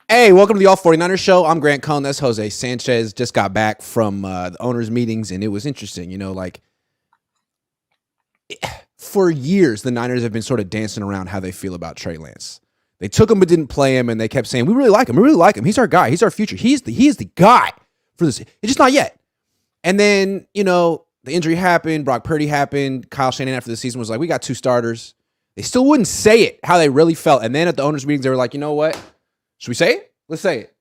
Hey, welcome to the All49ers show. I'm Grant Cohn. That's Jose Sanchez. Just got back from the owners' meetings, and it was interesting. For years, the Niners have been sort of dancing around how they feel about Trey Lance. They took him but didn't play him, and they kept saying, we really like him. We really like him. He's our guy. He's our future. He is the guy for this. It's just not yet. And then, the injury happened. Brock Purdy happened. Kyle Shanahan after the season was like, we got two starters. They still wouldn't say it, how they really felt. And then at the owners' meetings, they were like, you know what? Should we say it? Let's say it.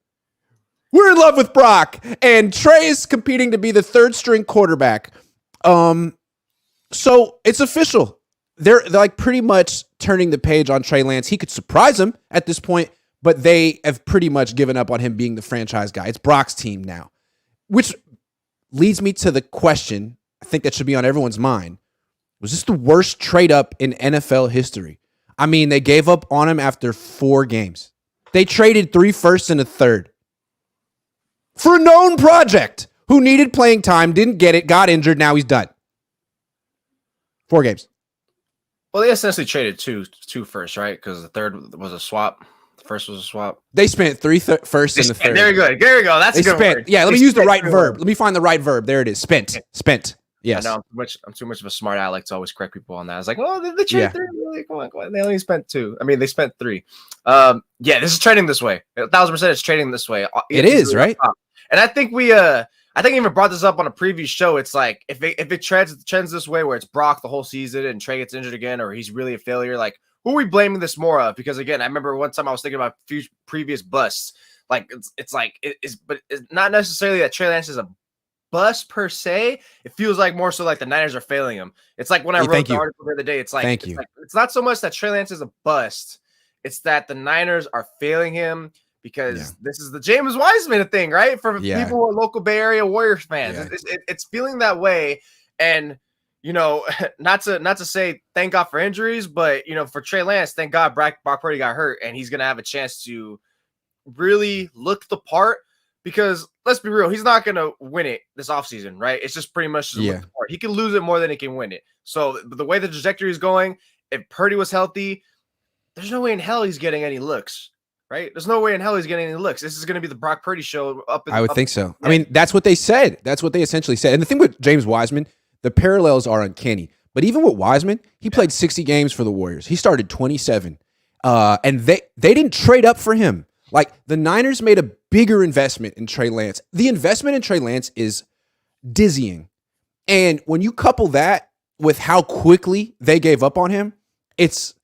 We're in love with Brock, and Trey is competing to be the third-string quarterback. So it's official. They're like pretty much turning the page on Trey Lance. He could surprise them at this point, but they have pretty much given up on him being the franchise guy. It's Brock's team now, which leads me to the question I think that should be on everyone's mind. Was this the worst trade-up in NFL history? I mean, they gave up on him after 4 games. They traded 3 firsts and a third for a known project who needed playing time, didn't get it, got injured, now he's done. 4 games. Well, they essentially traded two firsts, right? Because the third was a swap. The first was a swap. They spent 3 firsts and the third. There you go. There you go. That's a good word. Yeah, let me use the right verb. Let me find the right verb. There it is. Spent. Yes. I know I'm too much of a smart aleck to always correct people on that. I was like, well, they traded 3. Really? Come on. They only spent 2. I mean, they spent 3. Yeah, this is trading this way. 1,000% it's trading this way. It is, right? And I think I even brought this up on a previous show. It's like if it trends this way where it's Brock the whole season and Trey gets injured again, or he's really a failure, like who are we blaming this more of? Because again, I remember one time I was thinking about previous busts. Like but it's not necessarily that Trey Lance is a bust per se. It feels like more so like the Niners are failing him. It's like when I wrote the article the other day. It's like it's not so much that Trey Lance is a bust. It's that the Niners are failing him. Because this is the James Wiseman thing, right? For people who are local Bay Area Warriors fans, it's feeling that way. And not to say thank God for injuries, but for Trey Lance, thank God Brock Purdy got hurt, and he's gonna have a chance to really look the part. Because let's be real, he's not gonna win it this offseason, right? It's just pretty much look the part. He can lose it more than he can win it. So the way the trajectory is going, if Purdy was healthy, there's no way in hell he's getting any looks. Right? There's no way in hell he's getting any looks. This is going to be the Brock Purdy show. I would think so. Yeah. I mean, that's what they said. That's what they essentially said. And the thing with James Wiseman, the parallels are uncanny. But even with Wiseman, he played 60 games for the Warriors. He started 27. And they didn't trade up for him. Like, the Niners made a bigger investment in Trey Lance. The investment in Trey Lance is dizzying. And when you couple that with how quickly they gave up on him, it's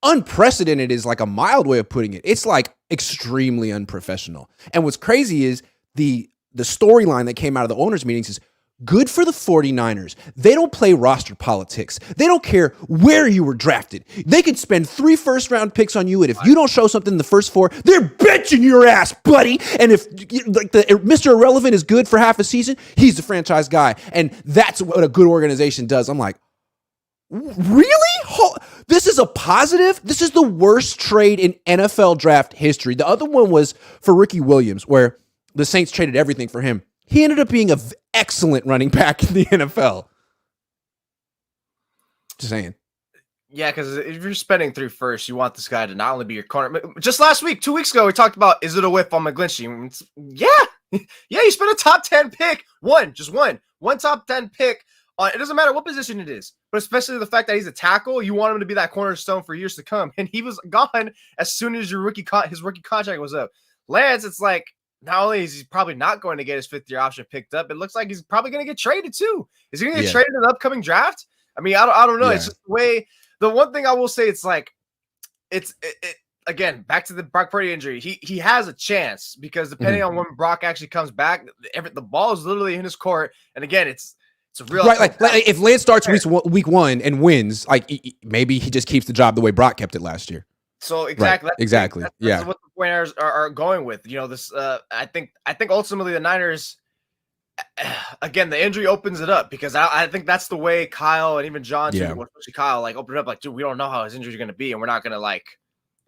unprecedented is like a mild way of putting it. It's like extremely unprofessional. And what's crazy is the storyline that came out of the owners' meetings is good for the 49ers. They don't play roster politics. They don't care where you were drafted. They could spend 3 first-round picks on you, and if you don't show something in the first 4, they're benching your ass, buddy. And if like Mr. Irrelevant is good for half a season, he's the franchise guy. And that's what a good organization does. I'm like, really? This is a positive? This is the worst trade in NFL draft history. The other one was for Ricky Williams, where the Saints traded everything for him. He ended up being an excellent running back in the NFL. Just saying. Yeah, because if you're spending 3 firsts, you want this guy to not only be your corner. Just last week, 2 weeks ago, we talked about, is it a whiff on McGlinchey? Yeah, you spent a top 10 pick. One top 10 pick. It doesn't matter what position it is, but especially the fact that he's a tackle, you want him to be that cornerstone for years to come. And he was gone as soon as his rookie contract was up. Lance, it's like, not only is he probably not going to get his 5th-year option picked up, it looks like he's probably going to get traded too. Is he going to get traded in the upcoming draft? I mean, I don't know. Yeah. It's just the way. The one thing I will say, it's like, again, back to the Brock Purdy injury. He has a chance because depending on when Brock actually comes back, the ball is literally in his court. And again, it's a real right. Like if Lance starts week 1 and wins, like maybe he just keeps the job the way Brock kept it last year. So exactly, right. Exactly. That's what the 49ers are going with. This. I think ultimately the Niners. Again, the injury opens it up because I think that's the way Kyle and even John, too, especially Kyle, like opened it up like, dude, we don't know how his injury is going to be, and we're not going to like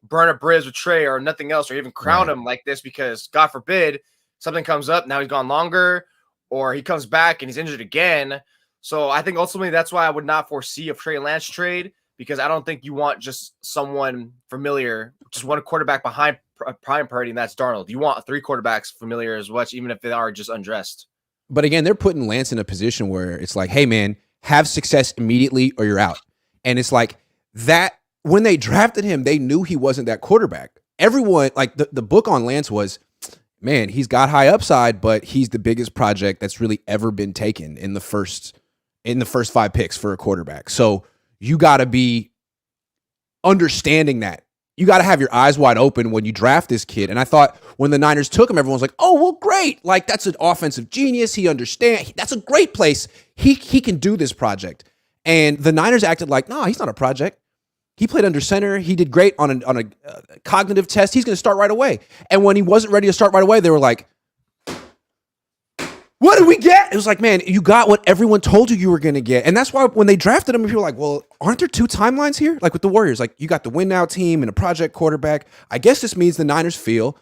burn a bridge with Trey or nothing else, or even crown him like this because God forbid something comes up. Now he's gone longer, or he comes back and he's injured again. So I think ultimately that's why I would not foresee a Trey Lance trade because I don't think you want just someone familiar, just one quarterback behind prime Purdy, and that's Darnold. You want 3 quarterbacks familiar as much, even if they are just undressed. But again, they're putting Lance in a position where it's like, hey, man, have success immediately or you're out. And it's like that when they drafted him, they knew he wasn't that quarterback. Everyone, like the book on Lance was, man, he's got high upside, but he's the biggest project that's really ever been taken in the first 5 picks for a quarterback. So you got to be understanding that. You got to have your eyes wide open when you draft this kid. And I thought when the Niners took him, everyone's like, oh, well, great. Like, that's an offensive genius. He understands. That's a great place. He can do this project. And the Niners acted like, no, he's not a project. He played under center. He did great on a cognitive test. He's going to start right away. And when he wasn't ready to start right away, they were like, what did we get? It was like, man, you got what everyone told you were going to get. And that's why when they drafted him, people were like, well, aren't there 2 timelines here? Like with the Warriors, like you got the win now team and a project quarterback. I guess this means the Niners feel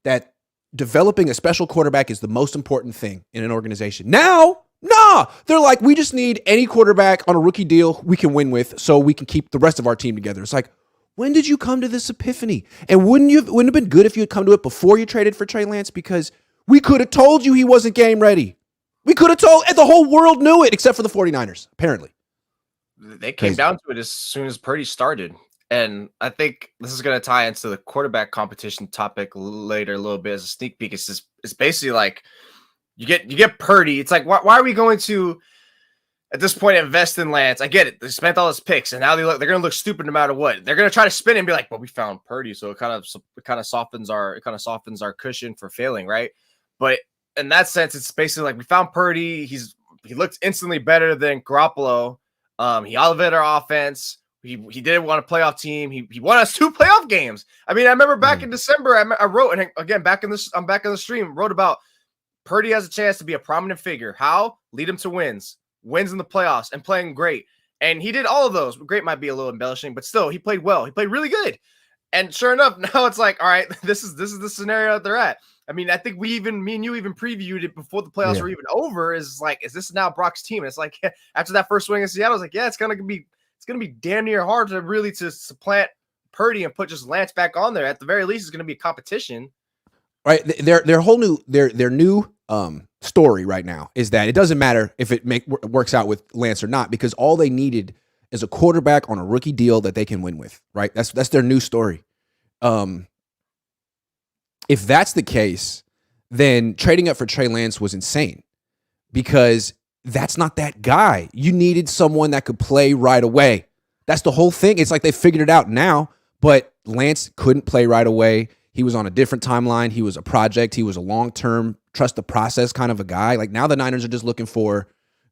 that developing a special quarterback is the most important thing in an organization. Now, nah, they're like, we just need any quarterback on a rookie deal we can win with so we can keep the rest of our team together. It's like, when did you come to this epiphany? And wouldn't it have been good if you had come to it before you traded for Trey Lance? Because we could have told you he wasn't game ready. We could have told, and the whole world knew it, except for the 49ers, apparently. They came down to it as soon as Purdy started. And I think this is going to tie into the quarterback competition topic later a little bit as a sneak peek. It's basically like you get Purdy. It's like, why are we going to, at this point, invest in Lance? I get it. They spent all his picks, and now they're going to look stupid no matter what. They're going to try to spin it and be like, well, we found Purdy, so it kind of softens our cushion for failing, right? But in that sense, it's basically like we found Purdy. He looked instantly better than Garoppolo. He elevated our offense. He did want a playoff team. He won us 2 playoff games. I mean, I remember back in December, I wrote, and again, I'm back in the stream, wrote about Purdy has a chance to be a prominent figure. How? Lead him to wins in the playoffs, and playing great. And he did all of those. Great might be a little embellishing, but still, he played well. He played really good. And sure enough, now it's like, all right, this is the scenario that they're at. I mean, I think me and you even previewed it before the playoffs were even over. Is like, is this now Brock's team? And it's like, after that first swing in Seattle, I was like, yeah, it's gonna be damn near hard to really to supplant Purdy and put just Lance back on there. At the very least, it's gonna be a competition. Right. Their whole new story right now is that it doesn't matter if it works out with Lance or not, because all they needed is a quarterback on a rookie deal that they can win with. Right. That's their new story. If that's the case, then trading up for Trey Lance was insane, because that's not that guy. You needed someone that could play right away. That's the whole thing. It's like they figured it out now, but Lance couldn't play right away. He was on a different timeline. He was a project. He was a long-term, trust the process kind of a guy. Like now the Niners are just looking for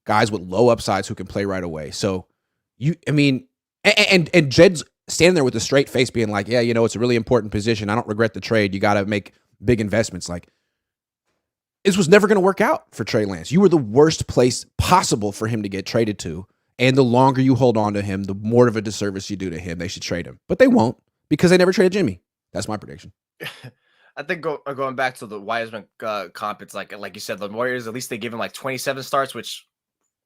guys with low upsides who can play right away. So and Jed's standing there with a straight face being like, yeah, it's a really important position. I don't regret the trade. You got to make big investments. Like, this was never going to work out for Trey Lance. You were the worst place possible for him to get traded to. And the longer you hold on to him, the more of a disservice you do to him. They should trade him. But they won't, because they never traded Jimmy. That's my prediction. I think going back to the Wiseman comp, it's like you said, the Warriors, at least they give him like 27 starts, which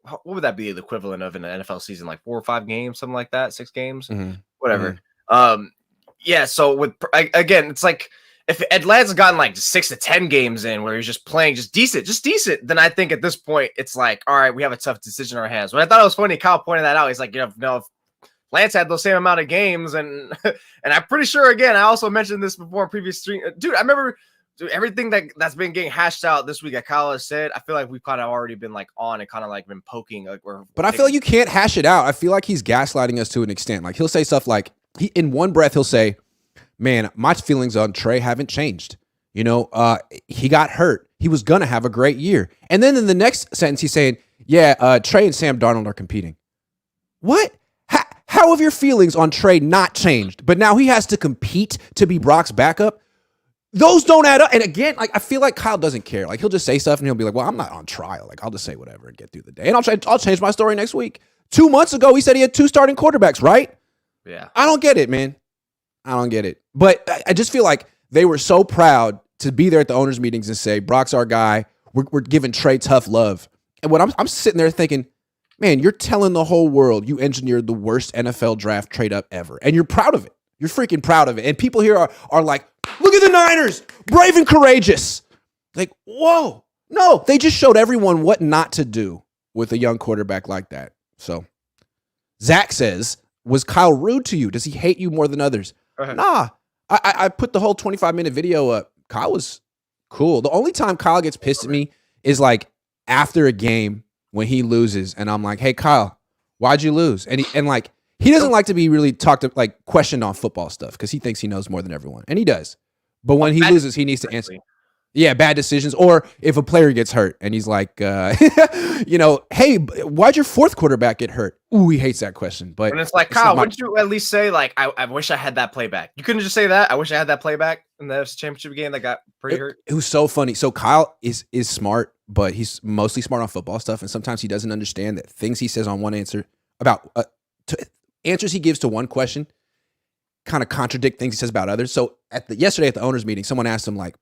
what would that be the equivalent of in an NFL season? Like 4 or 5 games, something like that, 6 games, whatever. Yeah. So again, it's like if Atlanta gotten like 6 to 10 games in where he's just playing just decent, then I think at this point it's like, all right, we have a tough decision in our hands. But I thought it was funny, Kyle pointed that out. He's like, if Lance had those same amount of games, and I'm pretty sure, again, I also mentioned this before in previous stream. Dude, I remember everything that's been getting hashed out this week that Kyle has said. I feel like we've kind of already been like on and kind of like been poking. But I feel like you can't hash it out. I feel like he's gaslighting us to an extent. Like he'll say stuff like, in one breath, he'll say, man, my feelings on Trey haven't changed. He got hurt. He was going to have a great year. And then in the next sentence, he's saying, yeah, Trey and Sam Darnold are competing. What? How have your feelings on Trey not changed? But now he has to compete to be Brock's backup? Those don't add up. And again, like I feel like Kyle doesn't care. Like he'll just say stuff and he'll be like, well, I'm not on trial. Like I'll just say whatever and get through the day. And I'll change my story next week. 2 months ago, he said he had 2 starting quarterbacks, right? Yeah. I don't get it, man. I don't get it. But I just feel like they were so proud to be there at the owners' meetings and say, Brock's our guy. We're giving Trey tough love. And what I'm sitting there thinking, man, you're telling the whole world you engineered the worst NFL draft trade up ever. And you're proud of it. You're freaking proud of it. And people here are like, look at the Niners, brave and courageous. Like, whoa. No, they just showed everyone what not to do with a young quarterback like that. So Zach says, was Kyle rude to you? Does he hate you more than others? Nah. I put the whole 25-minute video up. Kyle was cool. The only time Kyle gets pissed at me is like after a game when he loses, and I'm like, hey, Kyle, why'd you lose? And he doesn't like to be really questioned on football stuff because he thinks he knows more than everyone. And he does. But when he loses, he needs to answer. Yeah, bad decisions. Or if a player gets hurt and he's like, hey, why'd your fourth quarterback get hurt? Ooh, he hates that question. But and it's like, Kyle, wouldn't you at least say, like, I wish I had that playback? You couldn't just say that? I wish I had that playback in the NFC Championship game that got pretty hurt? It was so funny. So Kyle is smart, but he's mostly smart on football stuff. And sometimes he doesn't understand that things he says on one answer about answers he gives to one question kind of contradict things he says about others. So yesterday at the owners meeting, someone asked him like,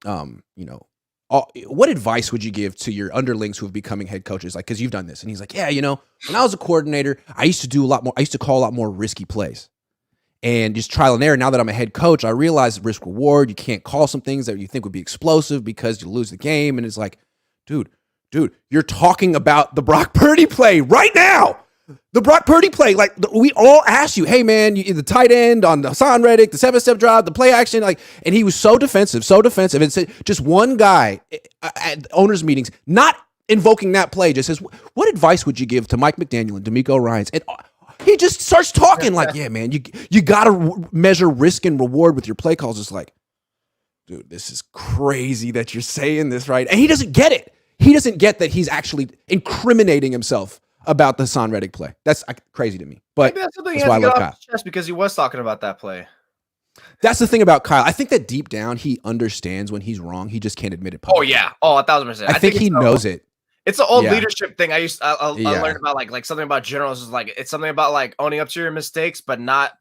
what advice would you give to your underlings who are becoming head coaches? Like, cause you've done this. And he's like, yeah, when I was a coordinator, I used to do a lot more. I used to call a lot more risky plays and just trial and error. Now that I'm a head coach, I realize risk reward. You can't call some things that you think would be explosive because you lose the game. And it's like, dude, you're talking about the Brock Purdy play right now. The Brock Purdy play, like we all asked you, hey man, the tight end on the Hassan Reddick, the 7-step drive, the play action, and he was so defensive. And said just one guy at owners meetings, not invoking that play, just says, what advice would you give to Mike McDaniel and D'Amico Ryans? And he just starts talking like, yeah, man, you got to measure risk and reward with your play calls. It's like, dude, this is crazy that you're saying this, right? And he doesn't get it. He doesn't get that he's actually incriminating himself about the Hassan Reddick play. That's crazy to me. But maybe that's something he has to get off his chest because he was talking about that play. That's the thing about Kyle. I think that deep down he understands when he's wrong. He just can't admit it publicly. Oh yeah. Oh, 1,000%. I think he knows it. It's an old leadership thing. I learned about like something about generals is like it's something about like owning up to your mistakes, but not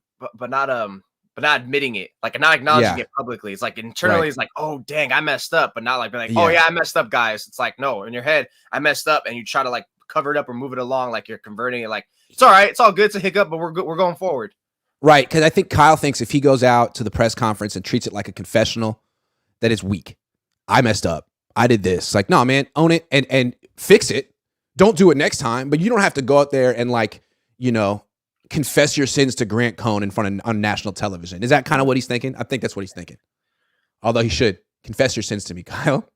admitting it, like not acknowledging it publicly. It's like internally, It's like, oh dang, I messed up, but not like being like, oh yeah, I messed up, guys. It's like no, in your head, I messed up, and you try to like cover it up or move it along, like you're converting it. Like it's all right, it's all good. It's a hiccup, but we're good. We're going forward. Right, because I think Kyle thinks if he goes out to the press conference and treats it like a confessional, that it's weak. I messed up. I did this. Like, no, man, own it and fix it. Don't do it next time. But you don't have to go out there and confess your sins to Grant Cohn in front of on national television. Is that kind of what he's thinking? I think that's what he's thinking. Although he should confess your sins to me, Kyle,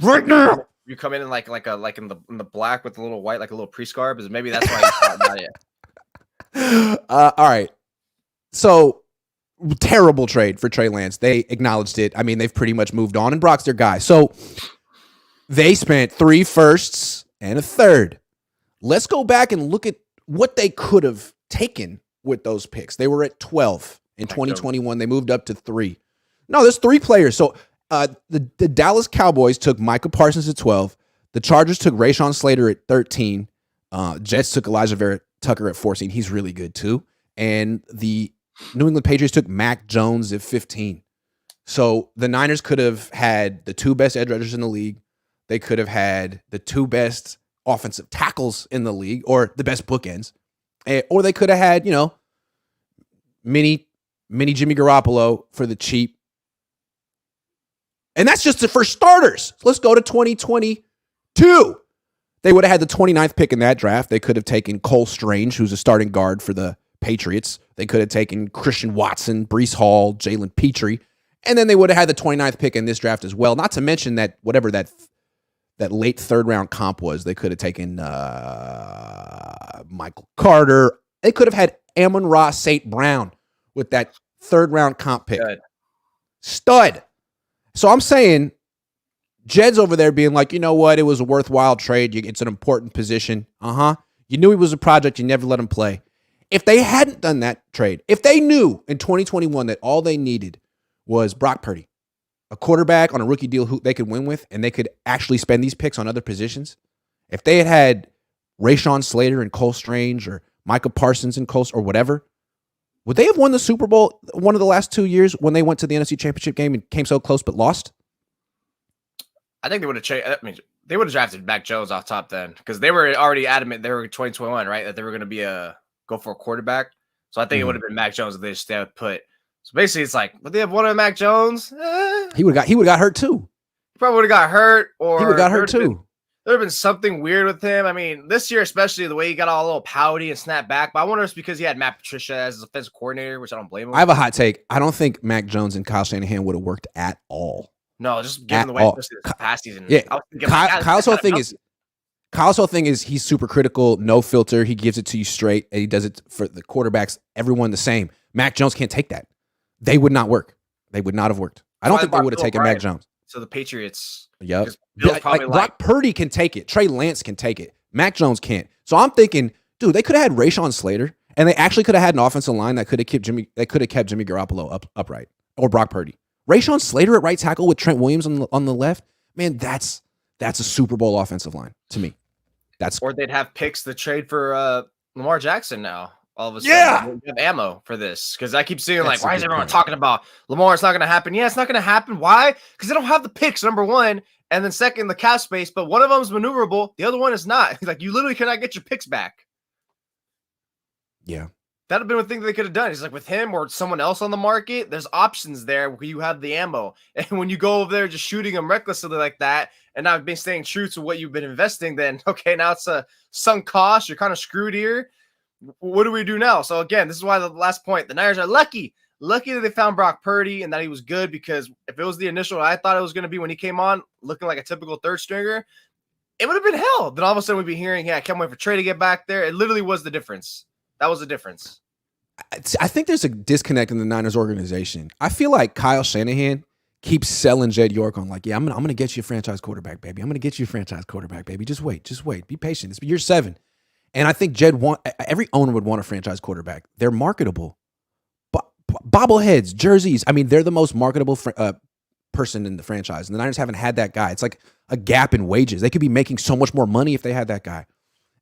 right now. You come in in like in the black with a little white, like a little priest garb. Is maybe that's why you thought about it. All right. So terrible trade for Trey Lance. They acknowledged it. I mean, they've pretty much moved on, and Brock's their guy. So they spent 3 firsts and a third. Let's go back and look at what they could have taken with those picks. They were at 12 in 2021. They moved up to 3. No, there's 3 players. So the Dallas Cowboys took Micah Parsons at 12. The Chargers took Rashawn Slater at 13. Jets took Elijah Vera Tucker at 14. He's really good too. And the New England Patriots took Mac Jones at 15. So the Niners could have had the 2 best edge rushers in the league. They could have had the 2 best offensive tackles in the league, or the best bookends. Or they could have had, mini Jimmy Garoppolo for the cheap. And that's just for starters. Let's go to 2022. They would have had the 29th pick in that draft. They could have taken Cole Strange, who's a starting guard for the Patriots. They could have taken Christian Watson, Breece Hall, Jalen Petrie. And then they would have had the 29th pick in this draft as well. Not to mention that whatever that late 3rd round comp was, they could have taken Michael Carter. They could have had Amon-Ra St. Brown with that 3rd round comp pick. Stud. So I'm saying Jed's over there being like, you know what? It was a worthwhile trade. It's an important position. You knew he was a project. You never let him play. If they hadn't done that trade, if they knew in 2021 that all they needed was Brock Purdy, a quarterback on a rookie deal who they could win with, and they could actually spend these picks on other positions, if they had Rashawn Slater and Cole Strange or Micah Parsons and Cole or whatever, would they have won the Super Bowl one of the last 2 years when they went to the NFC Championship game and came so close but lost? I think they would have they would have drafted Mac Jones off top then, because they were already adamant they were 2021, right? That they were going to be go for a quarterback. So I think it would have been Mac Jones if they just put. So basically, it's like, would they have wanted Mac Jones? He would have got hurt too. He probably would have got hurt, or he would have got hurt too. There would have been something weird with him. I mean, this year, especially the way he got all a little pouty and snapped back. But I wonder if it's because he had Matt Patricia as his offensive coordinator, which I don't blame him. I have a hot take. I don't think Mac Jones and Kyle Shanahan would have worked at all. No, just given the way this past season. Yeah, Kyle's whole thing is he's super critical, no filter. He gives it to you straight, and he does it for the quarterbacks, everyone the same. Mac Jones can't take that. They would not work. They would not have worked. I don't think they would have taken Mac Jones. So the Patriots. Yep. Like Brock Purdy can take it. Trey Lance can take it. Mac Jones can't. So I'm thinking, dude, they could have had Rashawn Slater, and they actually could have had an offensive line that could have kept Jimmy Garoppolo upright, or Brock Purdy. Rashawn Slater at right tackle with Trent Williams on the left. Man, that's a Super Bowl offensive line to me. Or they'd have picks to trade for Lamar Jackson now. All of a sudden, we have ammo for this, because I keep seeing why is everyone talking about Lamar? It's not going to happen. Yeah, it's not going to happen. Why? Because they don't have the picks, number one, and then second, the cap space. But one of them is maneuverable, the other one is not. Like, you literally cannot get your picks back. Yeah, that'd have been one thing that they could have done. He's like, with him or someone else on the market, there's options there where you have the ammo. And when you go over there just shooting them recklessly like that, and not been staying true to what you've been investing, then okay, now it's a sunk cost. You're kind of screwed here. What do we do now? So again, this is why the last point, the Niners are lucky that they found Brock Purdy and that he was good, because if it was the initial I thought it was going to be when he came on looking like a typical third stringer, it would have been hell. Then all of a sudden we'd be hearing, I can't wait for Trey to get back there. It literally was the difference. That was the difference. I think there's a disconnect in the Niners organization. I feel like Kyle Shanahan keeps selling Jed York on I'm gonna get you a franchise quarterback, baby. I'm gonna get you a franchise quarterback, baby. Just wait. Be patient. It's year 7. And I think every owner would want a franchise quarterback. They're marketable. Bobbleheads, jerseys. I mean, they're the most marketable person in the franchise. And the Niners haven't had that guy. It's like a gap in wages. They could be making so much more money if they had that guy.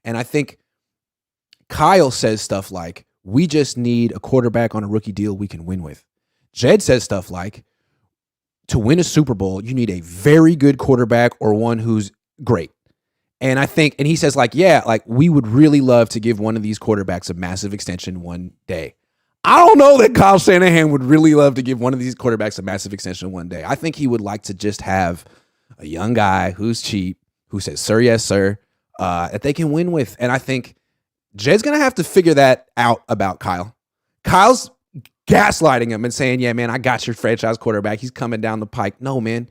And I think Kyle says stuff like, we just need a quarterback on a rookie deal we can win with. Jed says stuff like, to win a Super Bowl, you need a very good quarterback or one who's great. And I think, and he says we would really love to give one of these quarterbacks a massive extension one day. I don't know that Kyle Shanahan would really love to give one of these quarterbacks a massive extension one day. I think he would like to just have a young guy who's cheap, who says, sir, yes, sir, that they can win with. And I think Jed's going to have to figure that out about Kyle. Kyle's gaslighting him and saying, yeah, man, I got your franchise quarterback. He's coming down the pike. No, man.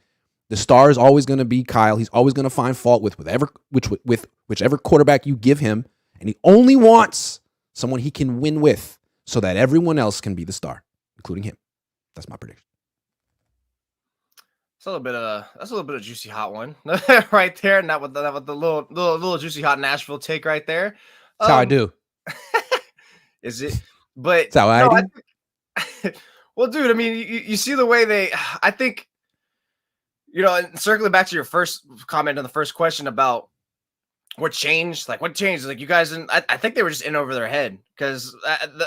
The star is always going to be Kyle. He's always going to find fault with whichever quarterback you give him, and he only wants someone he can win with, so that everyone else can be the star, including him. That's my prediction. That's a little bit of juicy hot one right there. Not with the little juicy hot Nashville take right there. That's how I do. Is it? But that's how I do. Well, dude, I mean, you see the way I think. And circling back to your first comment on the first question about what changed, you guys, I think they were just in over their head, because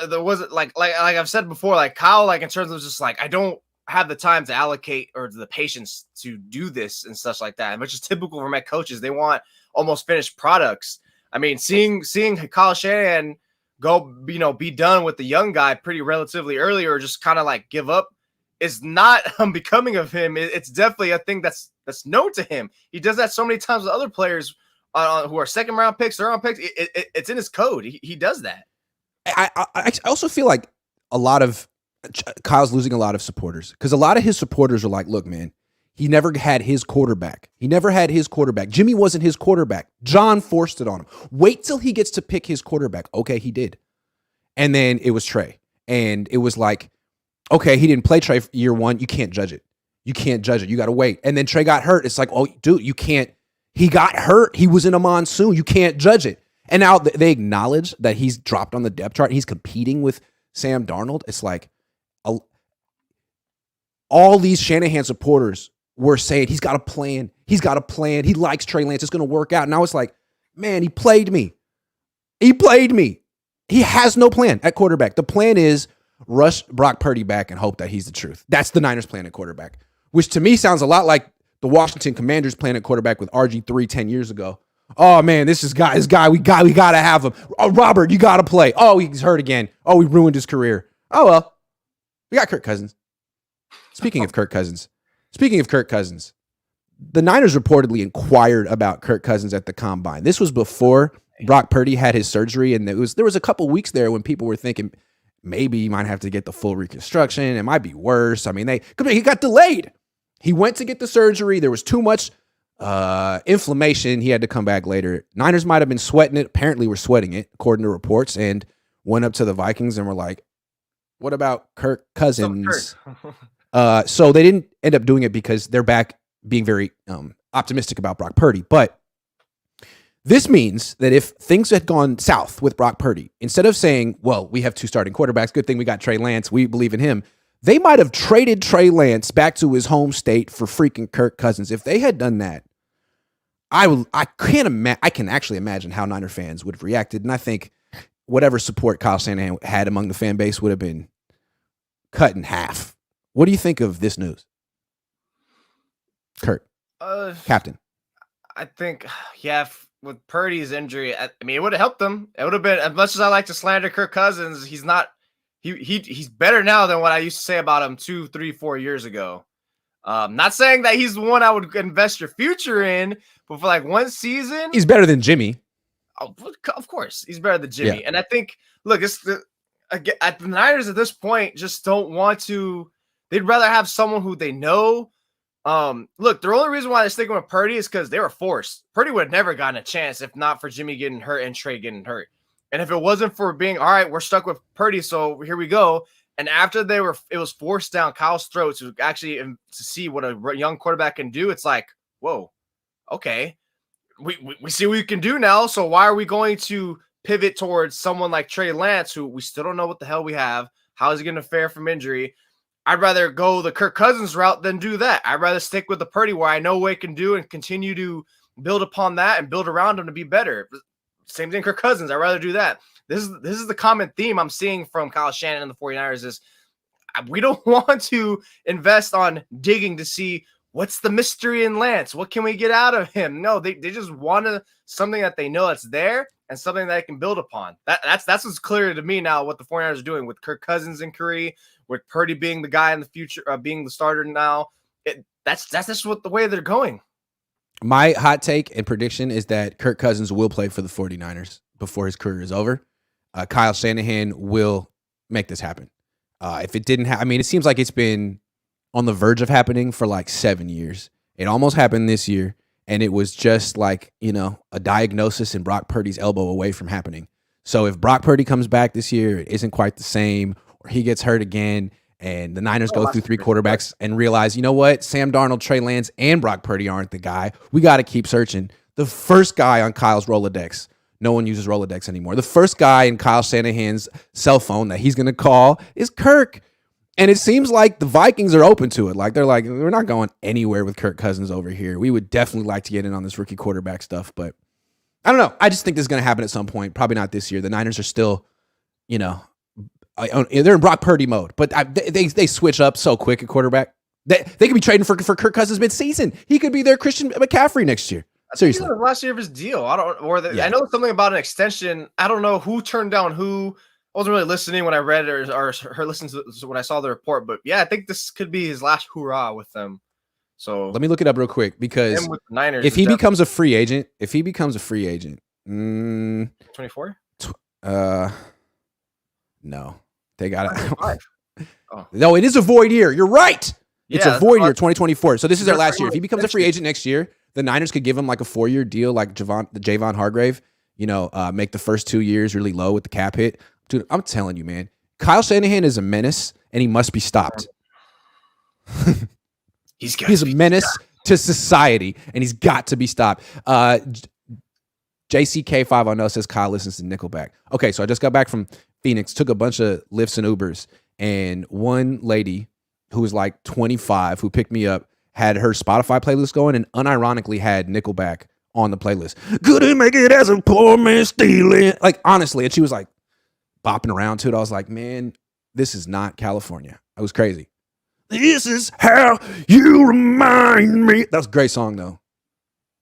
there wasn't like I've said before, Kyle, in terms of just I don't have the time to allocate or the patience to do this and such like that, which is typical for my coaches. They want almost finished products. I mean, seeing Kyle Shanahan go, be done with the young guy pretty relatively early, or just kind of give up, is not unbecoming of him. It's definitely a thing that's known to him. He does that so many times with other players who are second round picks, third round picks. It's in his code. He does that. I also feel like a lot of Kyle's losing a lot of supporters, because a lot of his supporters are like, look, man, he never had his quarterback. Jimmy wasn't his quarterback. John forced it on him. Wait till he gets to pick his quarterback. Okay, he did. And then it was Trey. And it was like, okay, he didn't play Trey year 1. You can't judge it. You got to wait. And then Trey got hurt. It's like, oh, dude, you can't. He got hurt. He was in a monsoon. You can't judge it. And now they acknowledge that he's dropped on the depth chart. He's competing with Sam Darnold. It's like all these Shanahan supporters were saying he's got a plan. He likes Trey Lance. It's going to work out. Now it's like, man, he played me. He has no plan at quarterback. The plan is rush Brock Purdy back and hope that he's the truth. That's the Niners' plan at quarterback, which to me sounds a lot like the Washington Commanders playing at quarterback with RG3 10 years ago. Oh man, this guy, we gotta have him. Oh, Robert, you gotta play. Oh, he's hurt again. Oh, we ruined his career. Oh well, we got Kirk Cousins. Speaking of Kirk Cousins, the Niners reportedly inquired about Kirk Cousins at the combine. This was before Brock Purdy had his surgery, and there was a couple weeks there when people were thinking maybe he might have to get the full reconstruction. It might be worse. I mean, he got delayed. He went to get the surgery. There was too much inflammation. He had to come back later. Niners might have been sweating it. Apparently, we're sweating it, according to reports, and went up to the Vikings and were like, "What about Kirk Cousins?" So they didn't end up doing it because they're back being very optimistic about Brock Purdy. But this means that if things had gone south with Brock Purdy, instead of saying, well, we have two starting quarterbacks, good thing we got Trey Lance, we believe in him, they might have traded Trey Lance back to his home state for freaking Kirk Cousins. If they had done that, I can actually imagine how Niner fans would have reacted. And I think whatever support Kyle Shanahan had among the fan base would have been cut in half. What do you think of this news? Kurt, captain. I think, with Purdy's injury, I mean, it would have helped them. It would have been, as much as I like to slander Kirk Cousins, he's better now than what I used to say about him 2, 3, 4 years ago. Not saying that he's the one I would invest your future in, but for like one season, he's better than Jimmy. Oh, of course, he's better than Jimmy. Yeah. And I think, look, the Niners at this point just don't want to. They'd rather have someone who they know. Look, the only reason why they're sticking with Purdy is because they were forced. Purdy would have never gotten a chance if not for Jimmy getting hurt and Trey getting hurt. And if it wasn't for being, all right, we're stuck with Purdy, so here we go. And after it was forced down Kyle's throat to actually to see what a young quarterback can do. It's like, whoa, okay, we see what we can do now. So why are we going to pivot towards someone like Trey Lance, who we still don't know what the hell we have? How is he going to fare from injury? I'd rather go the Kirk Cousins route than do that. I'd rather stick with the Purdy where I know what he can do and continue to build upon that and build around him to be better. Same thing, Kirk Cousins. I'd rather do that. This is the common theme I'm seeing from Kyle Shanahan and the 49ers is we don't want to invest on digging to see what's the mystery in Lance. What can we get out of him? No, they just want something that they know that's there and something that they can build upon. That's what's clear to me now what the 49ers are doing with Kirk Cousins in Curry, with Purdy being the guy in the future, being the starter now. That's just what the way they're going. My hot take and prediction is that Kirk Cousins will play for the 49ers before his career is over. Kyle Shanahan will make this happen. If it didn't happen, it seems like it's been on the verge of happening for like 7 years. It almost happened this year, and it was just like, a diagnosis and Brock Purdy's elbow away from happening. So if Brock Purdy comes back this year, it isn't quite the same, or he gets hurt again, and the Niners go through three quarterbacks and realize, you know what, Sam Darnold, Trey Lance, and Brock Purdy aren't the guy. We got to keep searching. The first guy on Kyle's Rolodex, no one uses Rolodex anymore. The first guy in Kyle Shanahan's cell phone that he's going to call is Kirk. And it seems like the Vikings are open to it. Like, they're like, we're not going anywhere with Kirk Cousins over here. We would definitely like to get in on this rookie quarterback stuff. But I don't know. I just think this is going to happen at some point. Probably not this year. The Niners are still, they're in Brock Purdy mode. But they switch up so quick at quarterback. They could be trading for Kirk Cousins mid-season. He could be their Christian McCaffrey next year. Seriously. The last year of his deal. I know something about an extension. I don't know who turned down who. I wasn't really listening when I read or listened to when I saw the report, but yeah, I think this could be his last hurrah with them. So let me look it up real quick because Niners, if he becomes a free agent, 24? No, they got it. Oh. No, it is a void year. You're right. It's a void year, 2024. So this is their last year. If he becomes a free agent next year, the Niners could give him like a 4-year deal, like Javon Hargrave. Make the first 2 years really low with the cap hit. Dude, I'm telling you, man, Kyle Shanahan is a menace, and he must be stopped. He's a menace to society, and he's got to be stopped. JCK510 says Kyle listens to Nickelback. Okay, so I just got back from Phoenix, took a bunch of Lyfts and Ubers, and one lady who was like 25 who picked me up had her Spotify playlist going and unironically had Nickelback on the playlist. Couldn't make it as a poor man stealing. Like, honestly, and she was like, bopping around to it. I was like, man, this is not California. It was crazy. This is how you remind me. That was a great song, though.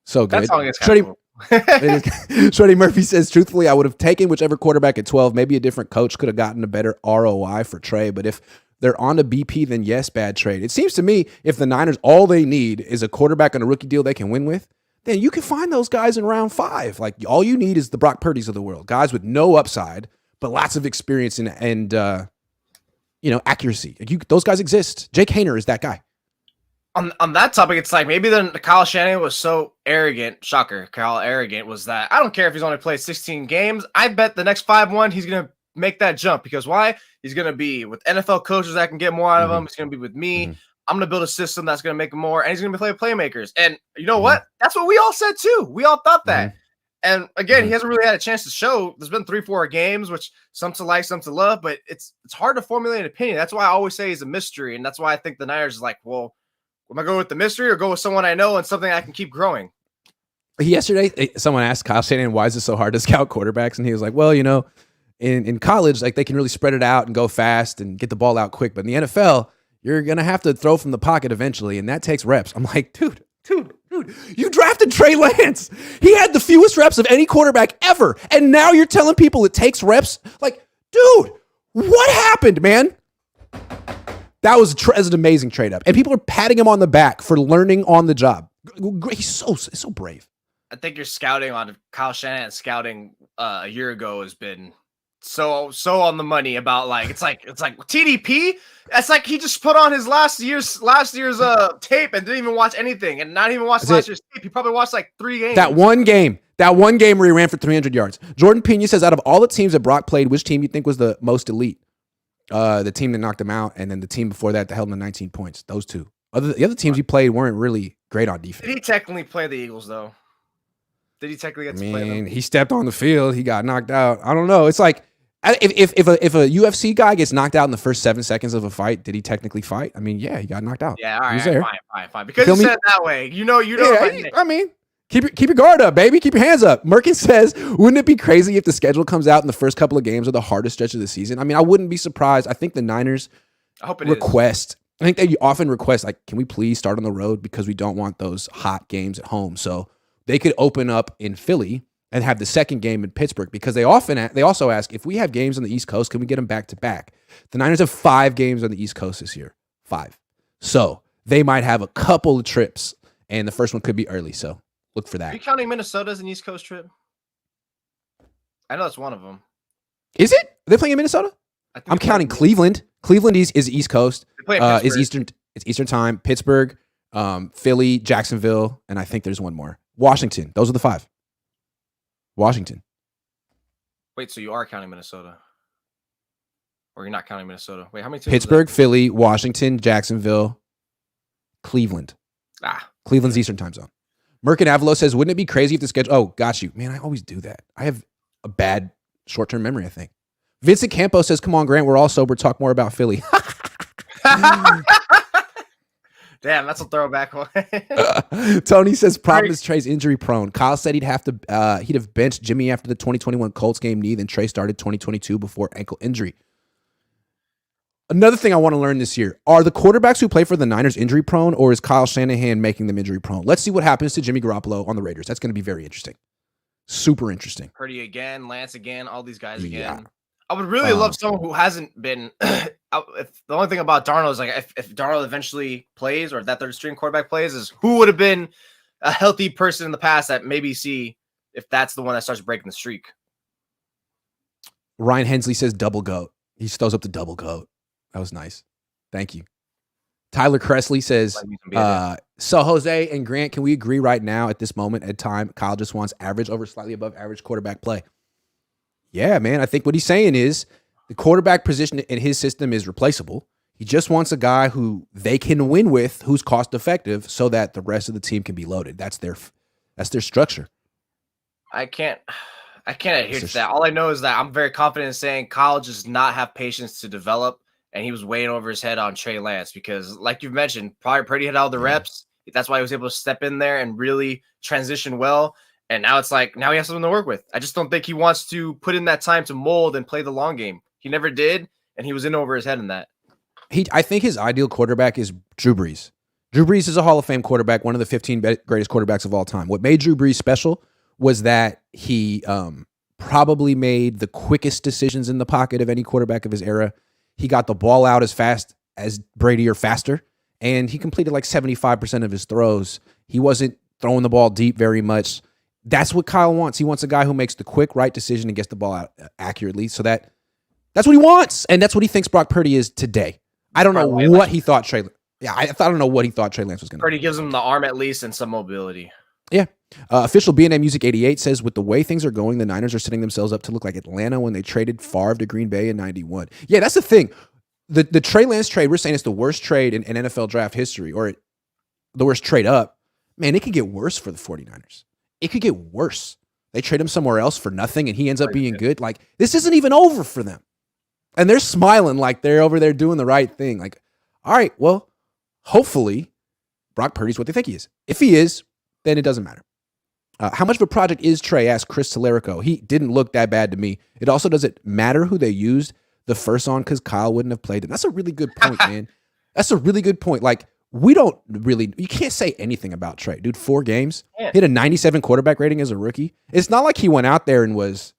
So good. That song is kind of cool. Shreddy Murphy says, truthfully, I would have taken whichever quarterback at 12. Maybe a different coach could have gotten a better ROI for Trey. But if they're on to BP, then yes, bad trade. It seems to me if the Niners, all they need is a quarterback on a rookie deal they can win with, then you can find those guys in round 5. Like, all you need is the Brock Purdy's of the world. Guys with no upside, but lots of experience and accuracy. Those guys exist. Jake Haener is that guy. On that topic, it's like maybe then Kyle Shanahan was so arrogant. Shocker, Kyle arrogant was that I don't care if he's only played 16 games. I bet the next 5-1 he's gonna make that jump because why? He's gonna be with NFL coaches that can get more out of him. He's gonna be with me. I'm gonna build a system that's gonna make him more, and he's gonna be playing playmakers. And you know what? That's what we all said too. We all thought that. And again, he hasn't really had a chance to show. There's been 3-4 games, which some to like, some to love, but it's hard to formulate an opinion. That's why I always say he's a mystery, and that's why I think the Niners is like, well. Am I going with the mystery or go with someone I know and something I can keep growing? Yesterday, someone asked Kyle Shanahan, why is it so hard to scout quarterbacks? And he was like, well, in college, like they can really spread it out and go fast and get the ball out quick. But in the NFL, you're going to have to throw from the pocket eventually, and that takes reps. I'm like, dude, you drafted Trey Lance. He had the fewest reps of any quarterback ever. And now you're telling people it takes reps? Like, dude, what happened, man? That was an amazing trade up. And people are patting him on the back for learning on the job. He's so brave. I think your scouting on Kyle Shanahan scouting a year ago has been so on the money about it's like TDP. It's like he just put on his last year's tape and didn't even watch anything and not even watch last year's tape. He probably watched 3 games. That one game where he ran for 300 yards. Jordan Pena says, out of all the teams that Brock played, which team you think was the most elite? The team that knocked him out, and then the team before that held him to 19 points. Those two. The other teams he played weren't really great on defense. Did he technically play the Eagles, though? Did he technically get to play them? He stepped on the field. He got knocked out. I don't know. It's like, if a UFC guy gets knocked out in the first 7 seconds of a fight, did he technically fight? I mean, yeah, he got knocked out. Yeah, all right, fine. Because you said it that way. You know. Yeah, keep your guard up, baby. Keep your hands up. Merkin says, wouldn't it be crazy if the schedule comes out in the first couple of games are the hardest stretch of the season? I mean, I wouldn't be surprised. I think the Niners I think they often request, can we please start on the road because we don't want those hot games at home. So they could open up in Philly and have the second game in Pittsburgh because they also ask, if we have games on the East Coast, can we get them back to back? The Niners have 5 games on the East Coast this year. 5. So they might have a couple of trips, and the first one could be early. So look for that. Are you counting Minnesota as an East Coast trip? I know that's one of them. Is it? Are they playing in Minnesota? I'm counting Cleveland. Cleveland is East Coast. Is Eastern. It's Eastern time. Pittsburgh, Philly, Jacksonville, and I think there's one more. Washington. Those are the 5. Washington. Wait, so you are counting Minnesota? Or you're not counting Minnesota? Wait, how many teams? Pittsburgh, Philly, Washington, Jacksonville, Cleveland. Cleveland's Eastern time zone. Merkin Avalo says, wouldn't it be crazy if the schedule... Oh, got you. Man, I always do that. I have a bad short-term memory, I think. Vincent Campo says, come on, Grant, we're all sober. Talk more about Philly. Damn, that's a throwback one. Tony says, problem is Trey's injury prone. Kyle said he'd have benched Jimmy after the 2021 Colts game knee, then Trey started 2022 before ankle injury. Another thing I want to learn this year, are the quarterbacks who play for the Niners injury prone, or is Kyle Shanahan making them injury prone? Let's see what happens to Jimmy Garoppolo on the Raiders. That's going to be very interesting. Super interesting. Purdy again, Lance again, all these guys again. I would really love someone who hasn't been. If the only thing about Darnold is if Darnold eventually plays, or if that third string quarterback plays, is who would have been a healthy person in the past that maybe see if that's the one that starts breaking the streak. Ryan Hensley says double goat. He throws up the double goat. That was nice. Thank you. Tyler Cressley says, so Jose and Grant, can we agree right now at this moment at time, Kyle just wants average over slightly above average quarterback play? Yeah, man. I think what he's saying is the quarterback position in his system is replaceable. He just wants a guy who they can win with, who's cost effective, so that the rest of the team can be loaded. That's their structure. I can't adhere to that. All I know is that I'm very confident in saying Kyle does not have patience to develop, and he was weighing over his head on Trey Lance because, like you've mentioned, probably Purdy had all the reps. That's why he was able to step in there and really transition well. And now it's like, now he has something to work with. I just don't think he wants to put in that time to mold and play the long game. He never did, and he was in over his head in that. I think his ideal quarterback is Drew Brees. Drew Brees is a Hall of Fame quarterback, one of the 15 greatest quarterbacks of all time. What made Drew Brees special was that he probably made the quickest decisions in the pocket of any quarterback of his era. He got the ball out as fast as Brady or faster, and he completed like 75% of his throws. He wasn't throwing the ball deep very much. That's what Kyle wants. He wants a guy who makes the quick right decision and gets the ball out accurately. So that's what he wants, and that's what he thinks Brock Purdy is today. I don't know what he thought Trey. Yeah, I don't know what he thought Trey Lance was going to. Purdy gives him the arm at least and some mobility. Yeah. Official BNA Music 88 says, with the way things are going, the Niners are setting themselves up to look like Atlanta when they traded Favre to Green Bay in 91. Yeah, that's the thing. The Trey Lance trade, we're saying it's the worst trade in NFL draft history, or the worst trade up. Man, it could get worse for the 49ers. It could get worse. They trade him somewhere else for nothing, and he ends up being good. Like, this isn't even over for them. And they're smiling like they're over there doing the right thing. Like, all right, well, hopefully Brock Purdy's what they think he is. If he is, then it doesn't matter. How much of a project is Trey? Asked Chris Telerico. He didn't look that bad to me. It also doesn't matter who they used the first on because Kyle wouldn't have played him. That's a really good point, man. That's a really good point. Like, you can't say anything about Trey. Dude, 4 games. He had a 97 quarterback rating as a rookie. It's not like he went out there and was,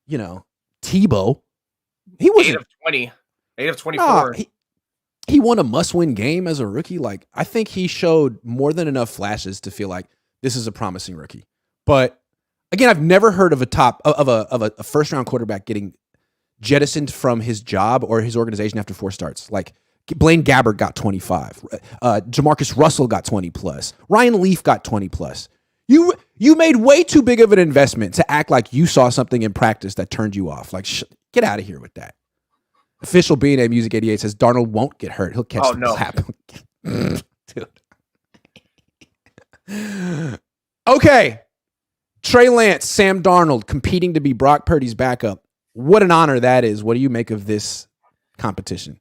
Tebow. He wasn't 8 of 24. He won a must-win game as a rookie. Like, I think he showed more than enough flashes to feel like this is a promising rookie. But again, I've never heard of a first-round quarterback getting jettisoned from his job or his organization after 4 starts. Like, Blaine Gabbert got 25. Jamarcus Russell got 20 plus. Ryan Leaf got 20 plus. You made way too big of an investment to act like you saw something in practice that turned you off. Like, get out of here with that. Official BNA Music 88 says Darnold won't get hurt. He'll catch clap. Dude. Okay. Trey Lance, Sam Darnold competing to be Brock Purdy's backup. What an honor that is. What do you make of this competition?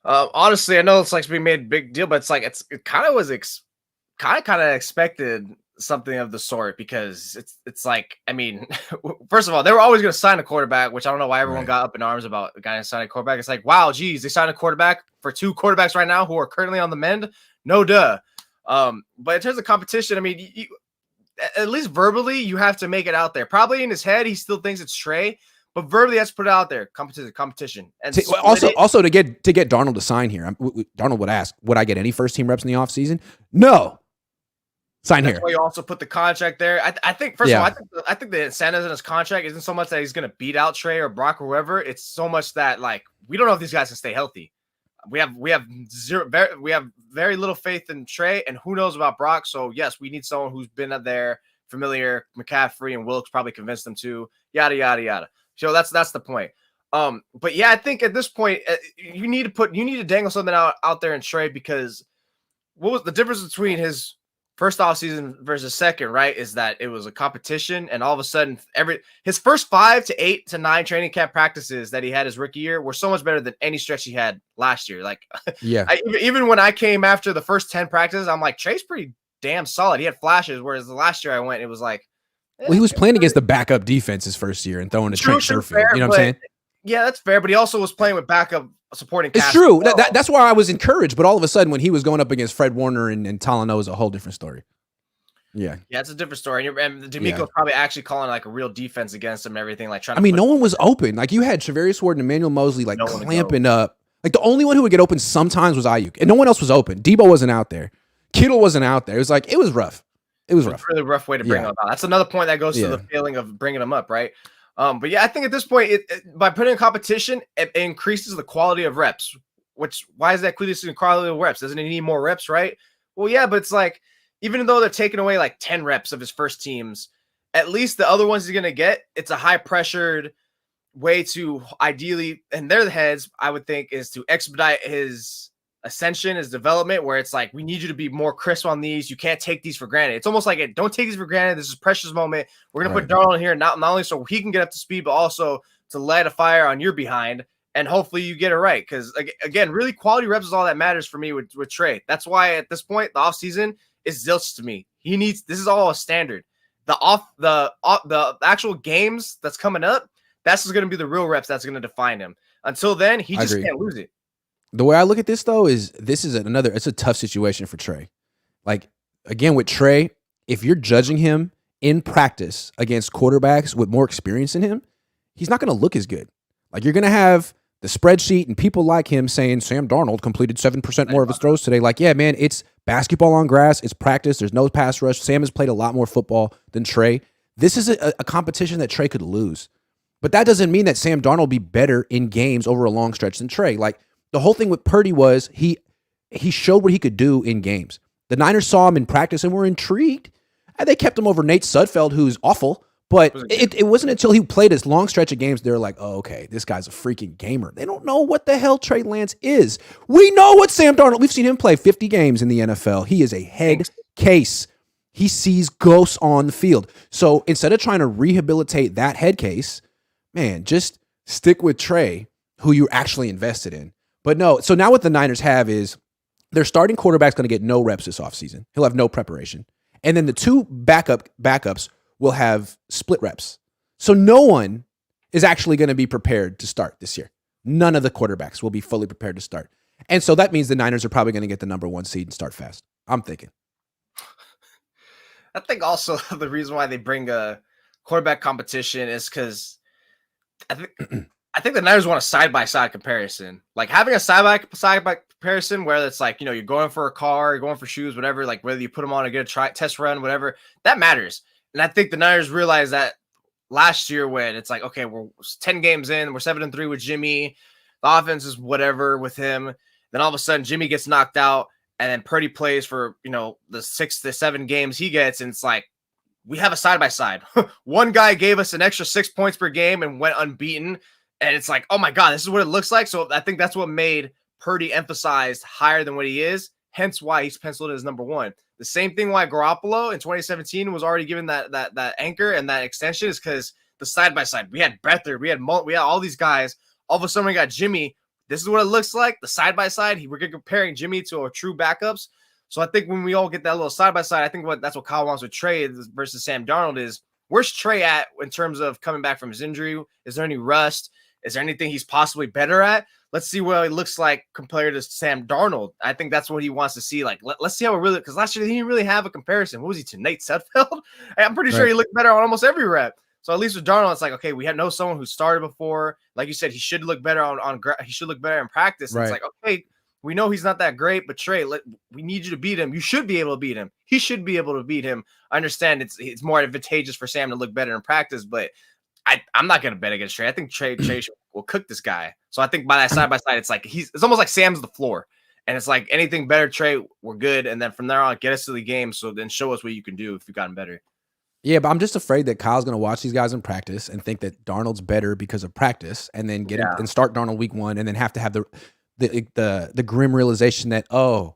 Honestly, I know it's like being made a big deal, but it's like it kind of was kind of expected something of the sort, because it's like, I mean, first of all, they were always going to sign a quarterback, which I don't know why everyone got up in arms about a guy signing a quarterback. It's like, wow, geez, they signed a quarterback for 2 quarterbacks right now who are currently on the mend. No duh. But in terms of competition, I mean, at least verbally, you have to make it out there. Probably in his head, he still thinks it's Trey, but verbally, that's put it out there. Competition. And also to get Darnold to sign here, Darnold would ask, would I get any first team reps in the offseason? No. Sign here. That's why you also put the contract there. I think, first of all, I think the incentives in his contract isn't so much that he's going to beat out Trey or Brock or whoever. It's so much that, like, we don't know if these guys can stay healthy. We have very little faith in Trey, and who knows about Brock. So yes, we need someone who's been up there, familiar. McCaffrey and Wilkes probably convinced them to. Yada yada yada. So that's the point. But yeah, I think at this point you need to dangle something out there in Trey, because what was the difference between his first offseason versus second, right? Is that it was a competition, and all of a sudden his first 5 to 8 to 9 training camp practices that he had his rookie year were so much better than any stretch he had last year. Like, yeah, even when I came after the first 10 practices, I'm like, Trey's pretty damn solid. He had flashes, whereas the last year I went, it was like, well, he was playing against the backup defense his first year and throwing to Trent Sherfield. You know what I'm saying? Yeah, that's fair. But he also was playing with backup supporting cast. It's true. Well. That's why I was encouraged. But all of a sudden, when he was going up against Fred Warner and Talanoa, is a whole different story. Yeah, it's a different story. And D'Amico's probably actually calling like a real defense against him and everything. Like, trying. I mean, no one was open. Like, you had Travarius Ward and Emmanuel Mosley like clamping up. Like, the only one who would get open sometimes was Aiyuk, and no one else was open. Debo wasn't out there. Kittle wasn't out there. It was rough. It was rough. Really rough way to bring him up. That's another point that goes to the feeling of bringing him up, right? But yeah, I think at this point, by putting in competition, it increases the quality of reps. Why is that increasing the quality of reps? Doesn't he need more reps, right? Well, yeah, but it's like, even though they're taking away like 10 reps of his first teams, at least the other ones he's going to get, it's a high pressured way to ideally, in their heads, I would think, is to expedite his ascension, his development, where it's like, we need you to be more crisp on these. You can't take these for granted. It's almost like, don't take these for granted. This is a precious moment. We're going to put Darnold in here, not only so he can get up to speed, but also to light a fire on your behind. And hopefully you get it right. Because again, really quality reps is all that matters for me with Trey. That's why at this point, the offseason is zilch to me. This is all a standard. The actual games that's coming up, that's going to be the real reps that's going to define him. Until then, he just can't lose it. The way I look at this though is it's a tough situation for Trey. Like again with Trey, if you're judging him in practice against quarterbacks with more experience than him, he's not going to look as good. Like you're going to have the spreadsheet and people like him saying Sam Darnold completed 7% more of his throws today. Like, yeah, man, it's basketball on grass. It's practice. There's no pass rush. Sam has played a lot more football than Trey. This is a competition that Trey could lose. But that doesn't mean that Sam Darnold will be better in games over a long stretch than Trey. Like the whole thing with Purdy was he showed what he could do in games. The Niners saw him in practice and were intrigued. And they kept him over Nate Sudfeld, who's awful. But it wasn't until he played this long stretch of games, they're like, oh, okay, this guy's a freaking gamer. They don't know what the hell Trey Lance is. We know what Sam Darnold, we've seen him play 50 games in the NFL. He is a head case. He sees ghosts on the field. So instead of trying to rehabilitate that head case, man, just stick with Trey, who you're actually invested in. But no, so now what the Niners have is their starting quarterback's going to get no reps this offseason. He'll have no preparation. And then the two backups will have split reps. So no one is actually going to be prepared to start this year. None of the quarterbacks will be fully prepared to start. And so that means the Niners are probably going to get the number 1 seed and start fast. I'm thinking. I think also the reason why they bring a quarterback competition is because I think the Niners want a side-by-side comparison. Like having a side-by-side comparison where it's like, you're going for a car, you're going for shoes, whatever, like whether you put them on and get a test run, whatever, that matters. And I think the Niners realized that last year when it's like, okay, we're 10 games in, we're 7-3 with Jimmy. The offense is whatever with him. Then all of a sudden Jimmy gets knocked out and then Purdy plays for, the 6 to 7 games he gets. And it's like, we have a side-by-side. One guy gave us an extra 6 points per game and went unbeaten. And it's like, oh my God, this is what it looks like. So I think that's what made Purdy emphasized higher than what he is. Hence why he's penciled as number 1. The same thing why Garoppolo in 2017 was already given that anchor and that extension is because the side-by-side. We had Beathard, we had all these guys. All of a sudden we got Jimmy. This is what it looks like. The side-by-side. We're comparing Jimmy to our true backups. So I think when we all get that little side-by-side, I think that's what Kyle wants with Trey versus Sam Darnold is where's Trey at in terms of coming back from his injury? Is there any rust? Is there anything he's possibly better at? Let's see what it looks like compared to Sam Darnold. I think that's what he wants to see. Like, let's see how it really, because last year he didn't really have a comparison. What was he to Nate Sudfeld? I'm pretty sure he looked better on almost every rep. So at least with Darnold, it's like, okay, we know someone who started before. Like you said, he should look better he should look better in practice. Right. It's like, okay, we know he's not that great, but Trey, we need you to beat him. You should be able to beat him. He should be able to beat him. I understand it's more advantageous for Sam to look better in practice, but I'm not going to bet against Trey. I think Trey will cook this guy. So I think by that side-by-side, it's like it's almost like Sam's the floor. And it's like anything better, Trey, we're good. And then from there on, get us to the game. So then show us what you can do if you've gotten better. Yeah, but I'm just afraid that Kyle's going to watch these guys in practice and think that Darnold's better because of practice and then get him and start Darnold week 1 and then have to have the grim realization that, oh,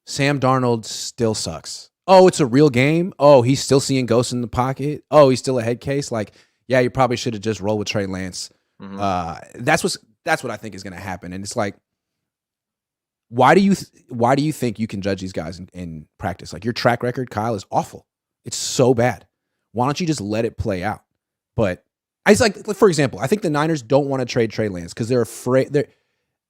Sam Darnold still sucks. Oh, it's a real game. Oh, he's still seeing ghosts in the pocket. Oh, he's still a head case. Like, yeah, you probably should have just rolled with Trey Lance. Mm-hmm. That's what I think is going to happen. And it's like, why do you think you can judge these guys in practice? Like your track record, Kyle, is awful. It's so bad. Why don't you just let it play out? But it's like, for example, I think the Niners don't want to trade Trey Lance because they're afraid.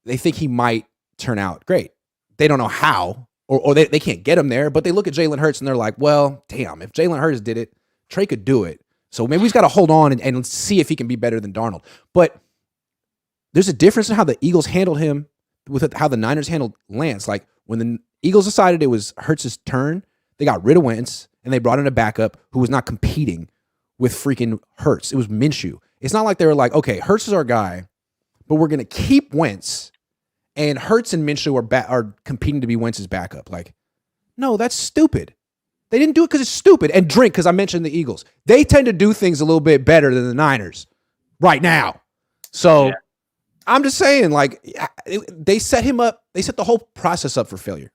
They think he might turn out great. They don't know how, or they can't get him there. But they look at Jalen Hurts and they're like, well, damn, if Jalen Hurts did it, Trey could do it. So maybe he's got to hold on and see if he can be better than Darnold. But there's a difference in how the Eagles handled him with how the Niners handled Lance. Like when the Eagles decided it was Hurts' turn, they got rid of Wentz and they brought in a backup who was not competing with freaking Hurts. It was Minshew. It's not like they were like, okay, Hurts is our guy, but we're going to keep Wentz and Hurts and Minshew are competing to be Wentz's backup. Like, no, that's stupid. They didn't do it because it's stupid. And drink, because I mentioned the Eagles. They tend to do things a little bit better than the Niners right now. So I'm just saying, like, they set him up. They set the whole process up for failure.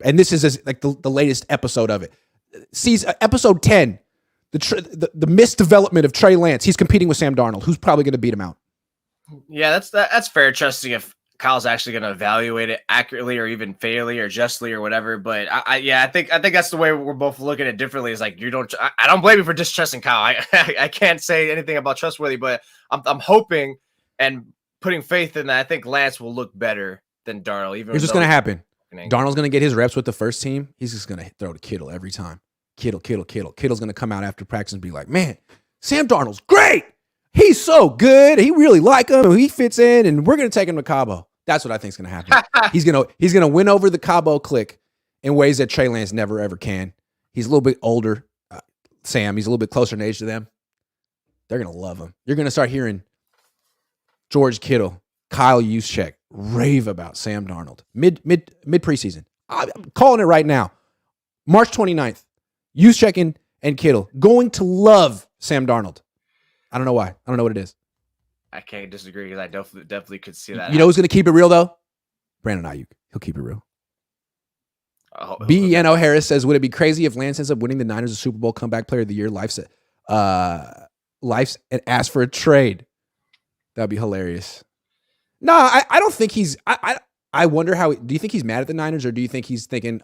And this is like the latest episode of it. Sees episode 10, the misdevelopment of Trey Lance. He's competing with Sam Darnold, who's probably going to beat him out. Yeah, that's fair. Trusting if Kyle's actually going to evaluate it accurately or even fairly or justly or whatever. But I think that's the way we're both looking at it differently. Is like I don't blame you for distrusting Kyle. I can't say anything about trustworthy, but I'm hoping and putting faith in that. I think Lance will look better than Darnold. Even Here's what's going to happen. Darnold's going to get his reps with the first team. He's just going to throw to Kittle every time. Kittle. Kittle's going to come out after practice and be like, man, Sam Darnold's great. He's so good. He really like him. He fits in, and we're going to take him to Cabo. That's what I think is going to happen. He's going to win over the Cabo clique in ways that Trey Lance never, ever can. He's a little bit older. Sam, he's a little bit closer in age to them. They're going to love him. You're going to start hearing George Kittle, Kyle Juszczyk rave about Sam Darnold mid preseason. I'm calling it right now. March 29th, Juszczyk and Kittle going to love Sam Darnold. I don't know why. I don't know what it is. I can't disagree because I definitely could see that. You know who's going to keep it real, though? Brandon Aiyuk. He'll keep it real. B.N.O. Harris says, would it be crazy if Lance ends up winning the Niners a Super Bowl comeback player of the year? Life's and ask for a trade. That'd be hilarious. No, I don't think he's. I wonder how. Do you think he's mad at the Niners, or do you think he's thinking,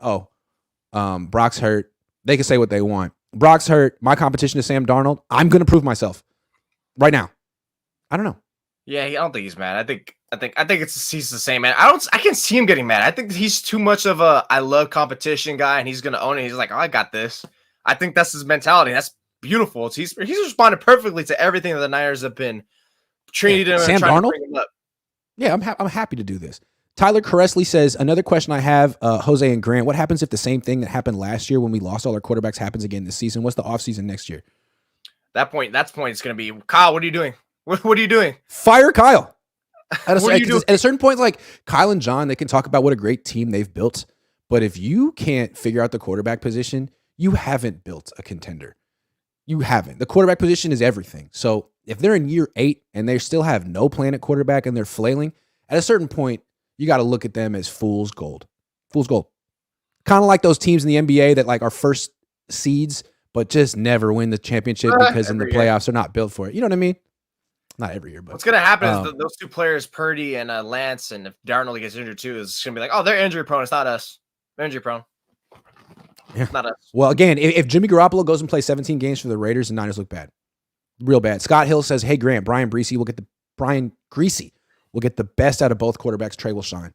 Brock's hurt. They can say what they want. Brock's hurt. My competition is Sam Darnold. I'm going to prove myself right now. I don't know. Yeah, I don't think he's mad. I think he's the same man. I can't see him getting mad. I think he's too much of a I love competition guy, and he's going to own it. He's like, oh, I got this. I think that's his mentality. That's beautiful. He's responded perfectly to everything that the Niners have been treating him. Sam and trying Darnold. to bring him up. Yeah, I'm happy to do this. Tyler Caressley says, another question I have, Jose and Grant, what happens if the same thing that happened last year when we lost all our quarterbacks happens again this season? What's the offseason next year? That's point is going to be, Kyle, what are you doing? What are you doing? Fire Kyle. At a certain point, like Kyle and John, they can talk about what a great team they've built. But if you can't figure out the quarterback position, you haven't built a contender. You haven't. The quarterback position is everything. So if they're in year 8 and they still have no plan at quarterback and they're flailing, at a certain point, you got to look at them as fool's gold. Fool's gold. Kind of like those teams in the NBA that like are first seeds, but just never win the championship because in the playoffs they're not built for it. You know what I mean? Not every year, but what's going to happen is those two players, Purdy and Lance, and if Darnold gets injured too, is going to be like, oh, they're injury prone. It's not us. They're injury prone. Yeah. Not us. Well, again, if Jimmy Garoppolo goes and plays 17 games for the Raiders, the Niners look bad. Real bad. Scott Hill says, hey, Grant, Brian Greasy will get the best out of both quarterbacks. Trey will shine.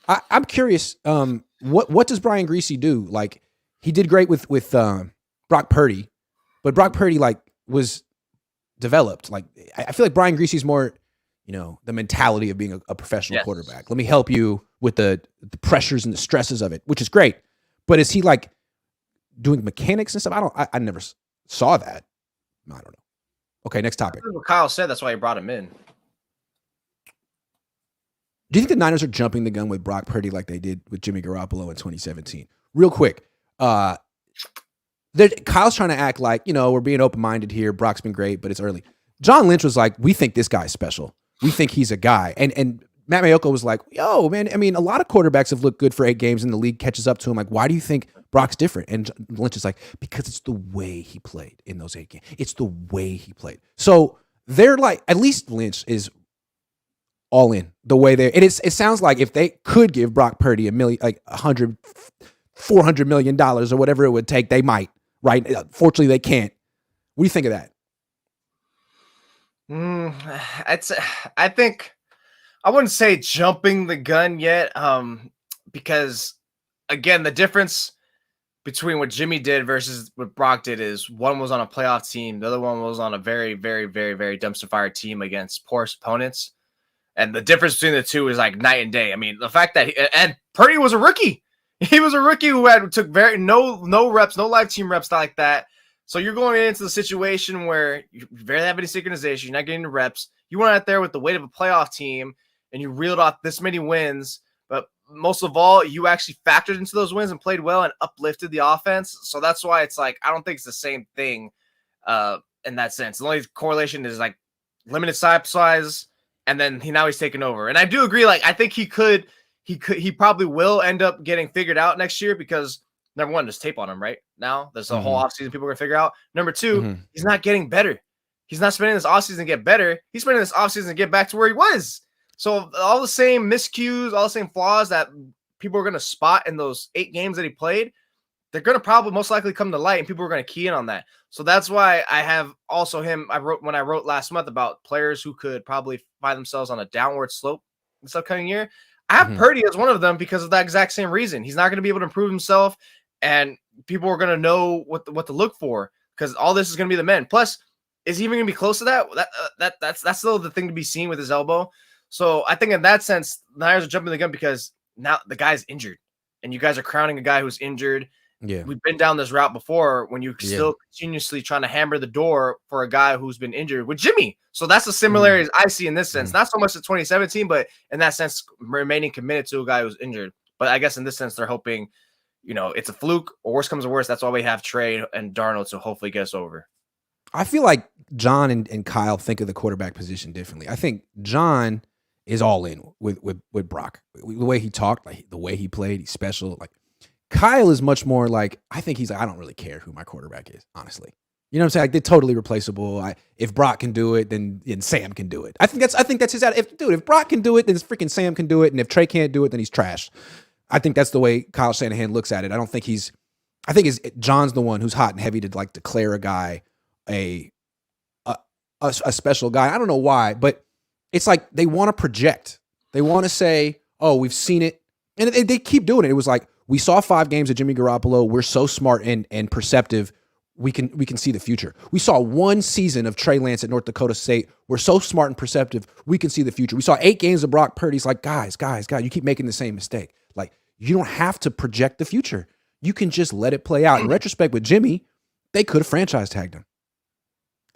I'm curious, what does Brian Greasy do? Like, he did great with Brock Purdy, but Brock Purdy, like, was developed. Like, I feel like Brian Greasy's more, the mentality of being a professional quarterback. Let me help you with the pressures and the stresses of it, which is great. But is he, like, doing mechanics and stuff? I never saw that. I don't know. Okay, next topic. That's what Kyle said. That's why he brought him in. Do you think the Niners are jumping the gun with Brock Purdy like they did with Jimmy Garoppolo in 2017? Real quick. Kyle's trying to act like, we're being open-minded here. Brock's been great, but it's early. John Lynch was like, we think this guy's special. We think he's a guy. And Matt Mayoko was like, yo, man, I mean, a lot of quarterbacks have looked good for 8 games and the league catches up to him. Like, why do you think Brock's different? And Lynch is like, because it's the way he played in those 8 games. It's the way he played. So they're like, at least Lynch is all in the way it sounds like if they could give Brock Purdy $400 million or whatever it would take, they might, right? Fortunately, they can't. What do you think of that? I think I wouldn't say jumping the gun yet, because again, the difference between what Jimmy did versus what Brock did is one was on a playoff team, the other one was on a very, very, very, very dumpster fire team against porous opponents. And the difference between the two is like night and day. I mean, the fact that and Purdy was a rookie. He was a rookie who took no reps, no live team reps like that. So you're going into the situation where you barely have any synchronization. You're not getting the reps. You went out there with the weight of a playoff team, and you reeled off this many wins. But most of all, you actually factored into those wins and played well and uplifted the offense. So that's why it's like I don't think it's the same thing in that sense. The only correlation is like limited sample size. And then he's taken over. And I do agree. Like, I think he probably will end up getting figured out next year because number one, there's tape on him right now. There's a whole offseason people are going to figure out. Number two, he's not getting better. He's not spending this offseason to get better. He's spending this offseason to get back to where he was. So all the same miscues, all the same flaws that people are going to spot in those 8 games that he played, they're going to probably most likely come to light, and people are going to key in on that. So that's why I have also him. I wrote last month about players who could probably find themselves on a downward slope this upcoming year. I have Purdy as one of them because of that exact same reason. He's not going to be able to improve himself, and people are going to know what to look for because all this is going to be the men. Plus, is he even going to be close to that? That's still the thing to be seen with his elbow. So I think in that sense, the Niners are jumping the gun because now the guy's injured, and you guys are crowning a guy who's injured. Yeah, we've been down this route before when you're still continuously trying to hammer the door for a guy who's been injured with Jimmy. So that's the similarities I see in this sense. Not so much to 2017, but in that sense, remaining committed to a guy who's injured. But I guess in this sense, they're hoping, it's a fluke, or worse comes to worse. That's why we have Trey and Darnold to hopefully get us over. I feel like John and Kyle think of the quarterback position differently. I think John is all in with Brock. The way he talked, like the way he played, he's special. Like Kyle is much more like, I think he's like, I don't really care who my quarterback is, honestly. You know what I'm saying? Like, they're totally replaceable. If Brock can do it, then Sam can do it. I think that's his attitude. If Brock can do it, then freaking Sam can do it. And if Trey can't do it, then he's trash. I think that's the way Kyle Shanahan looks at it. I think John's the one who's hot and heavy to like declare a guy a special guy. I don't know why, but it's like they want to project. They want to say, oh, we've seen it. And they keep doing it. It was like, we saw 5 games of Jimmy Garoppolo. We're so smart and perceptive. We can see the future. We saw 1 season of Trey Lance at North Dakota State. We're so smart and perceptive. We can see the future. We saw 8 games of Brock Purdy. It's like, guys, you keep making the same mistake. Like, you don't have to project the future. You can just let it play out. In retrospect, with Jimmy, they could have franchise tagged him.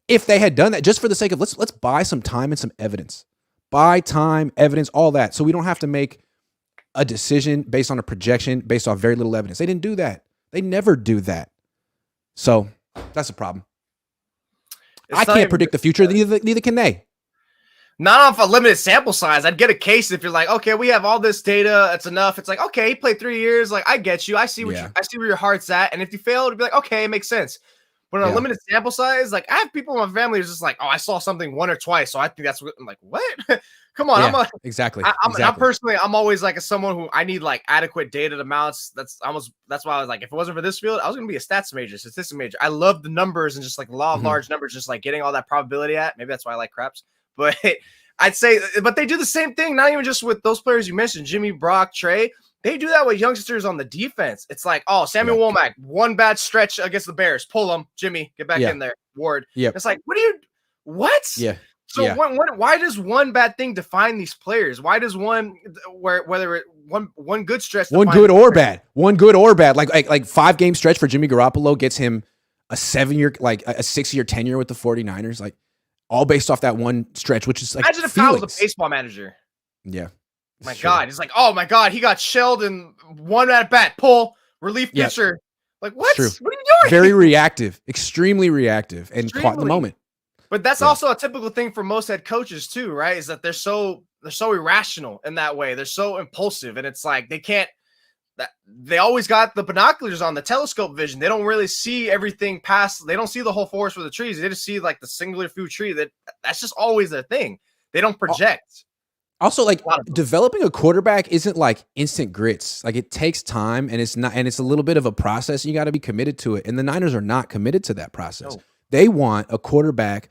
If they had done that, just for the sake of let's buy some time and some evidence. Buy time, evidence, all that. So we don't have to make a decision based on a projection, based off very little evidence. They didn't do that. They never do that. So that's a problem. I can't predict the future. Neither can they. Not off a limited sample size. I'd get a case if you're like, okay, we have all this data. It's enough. It's like, okay, he played 3 years. Like, I get you. I see I see where your heart's at. And if you fail, it'd be like, okay, it makes sense. But on a limited sample size, like I have people in my family who's just like, oh, I saw something 1 or twice. So I think that's what I'm like, what? Come on. Yeah, exactly. I'm personally, I'm always like someone who I need like adequate data amounts. That's why I was like, if it wasn't for this field, I was going to be a statistics major. I love the numbers and just like law of large numbers, just like getting all that probability at. Maybe that's why I like craps. But I'd say, but they do the same thing, not even just with those players you mentioned, Jimmy, Brock, Trey. They do that with youngsters on the defense. It's like, oh, Samuel Womack, 1 bad stretch against the Bears. Pull him. Jimmy, get back in there. Ward. Yeah. It's like, what? Yeah. So why does one bad thing define these players? Why does one good stretch, one good or bad, like 5-game stretch for Jimmy Garoppolo gets him a 7-year, like a 6-year tenure with the 49ers, like all based off that one stretch, which is like, imagine if I was a baseball manager. Yeah. My God, he's like, oh my God, he got shelled in 1 at bat, pull, relief pitcher. Like, what? What are you doing? Very reactive, extremely reactive, and caught in the moment. But that's also a typical thing for most head coaches too, right? Is that they're so irrational in that way. They're so impulsive, and it's like they always got the binoculars on, the telescope vision. They don't really see everything past. They don't see the whole forest for the trees. They just see like the singular few tree. That's just always their thing. They don't project. Also, like developing a quarterback isn't like instant grits. Like it takes time, and it's a little bit of a process. You got to be committed to it, and the Niners are not committed to that process. No. They want a quarterback.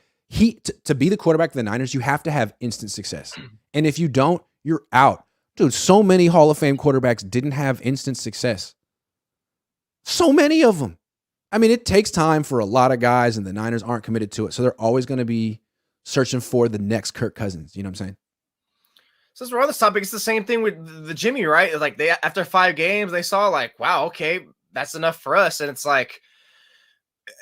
To be the quarterback of the Niners, you have to have instant success, and if you don't, you're out. Dude, so many Hall of Fame quarterbacks didn't have instant success. So many of them. I mean, it takes time for a lot of guys, and the Niners aren't committed to it, so they're always going to be searching for the next Kirk Cousins. You know what I'm saying? Since we're on this topic, it's the same thing with the Jimmy, right? Like they after 5 games, they saw like, wow, okay, that's enough for us. And it's like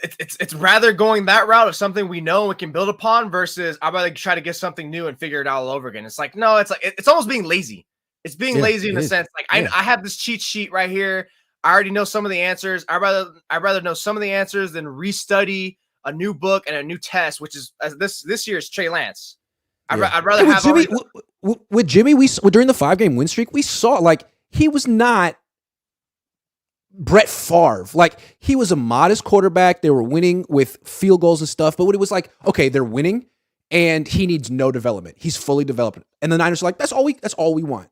it's rather going that route of something we know we can build upon versus I'd rather try to get something new and figure it out all over again. It's like, no, it's like it's almost being lazy. It's being lazy in a sense. Like I have this cheat sheet right here. I already know some of the answers. I'd rather know some of the answers than restudy a new book and a new test, which is this year's Trey Lance. I'd rather have Jimmy. With Jimmy, during the 5-game win streak, we saw like he was not Brett Favre. Like he was a modest quarterback. They were winning with field goals and stuff. But when it was like, okay, they're winning, and he needs no development. He's fully developed, and the Niners are like, that's all we want.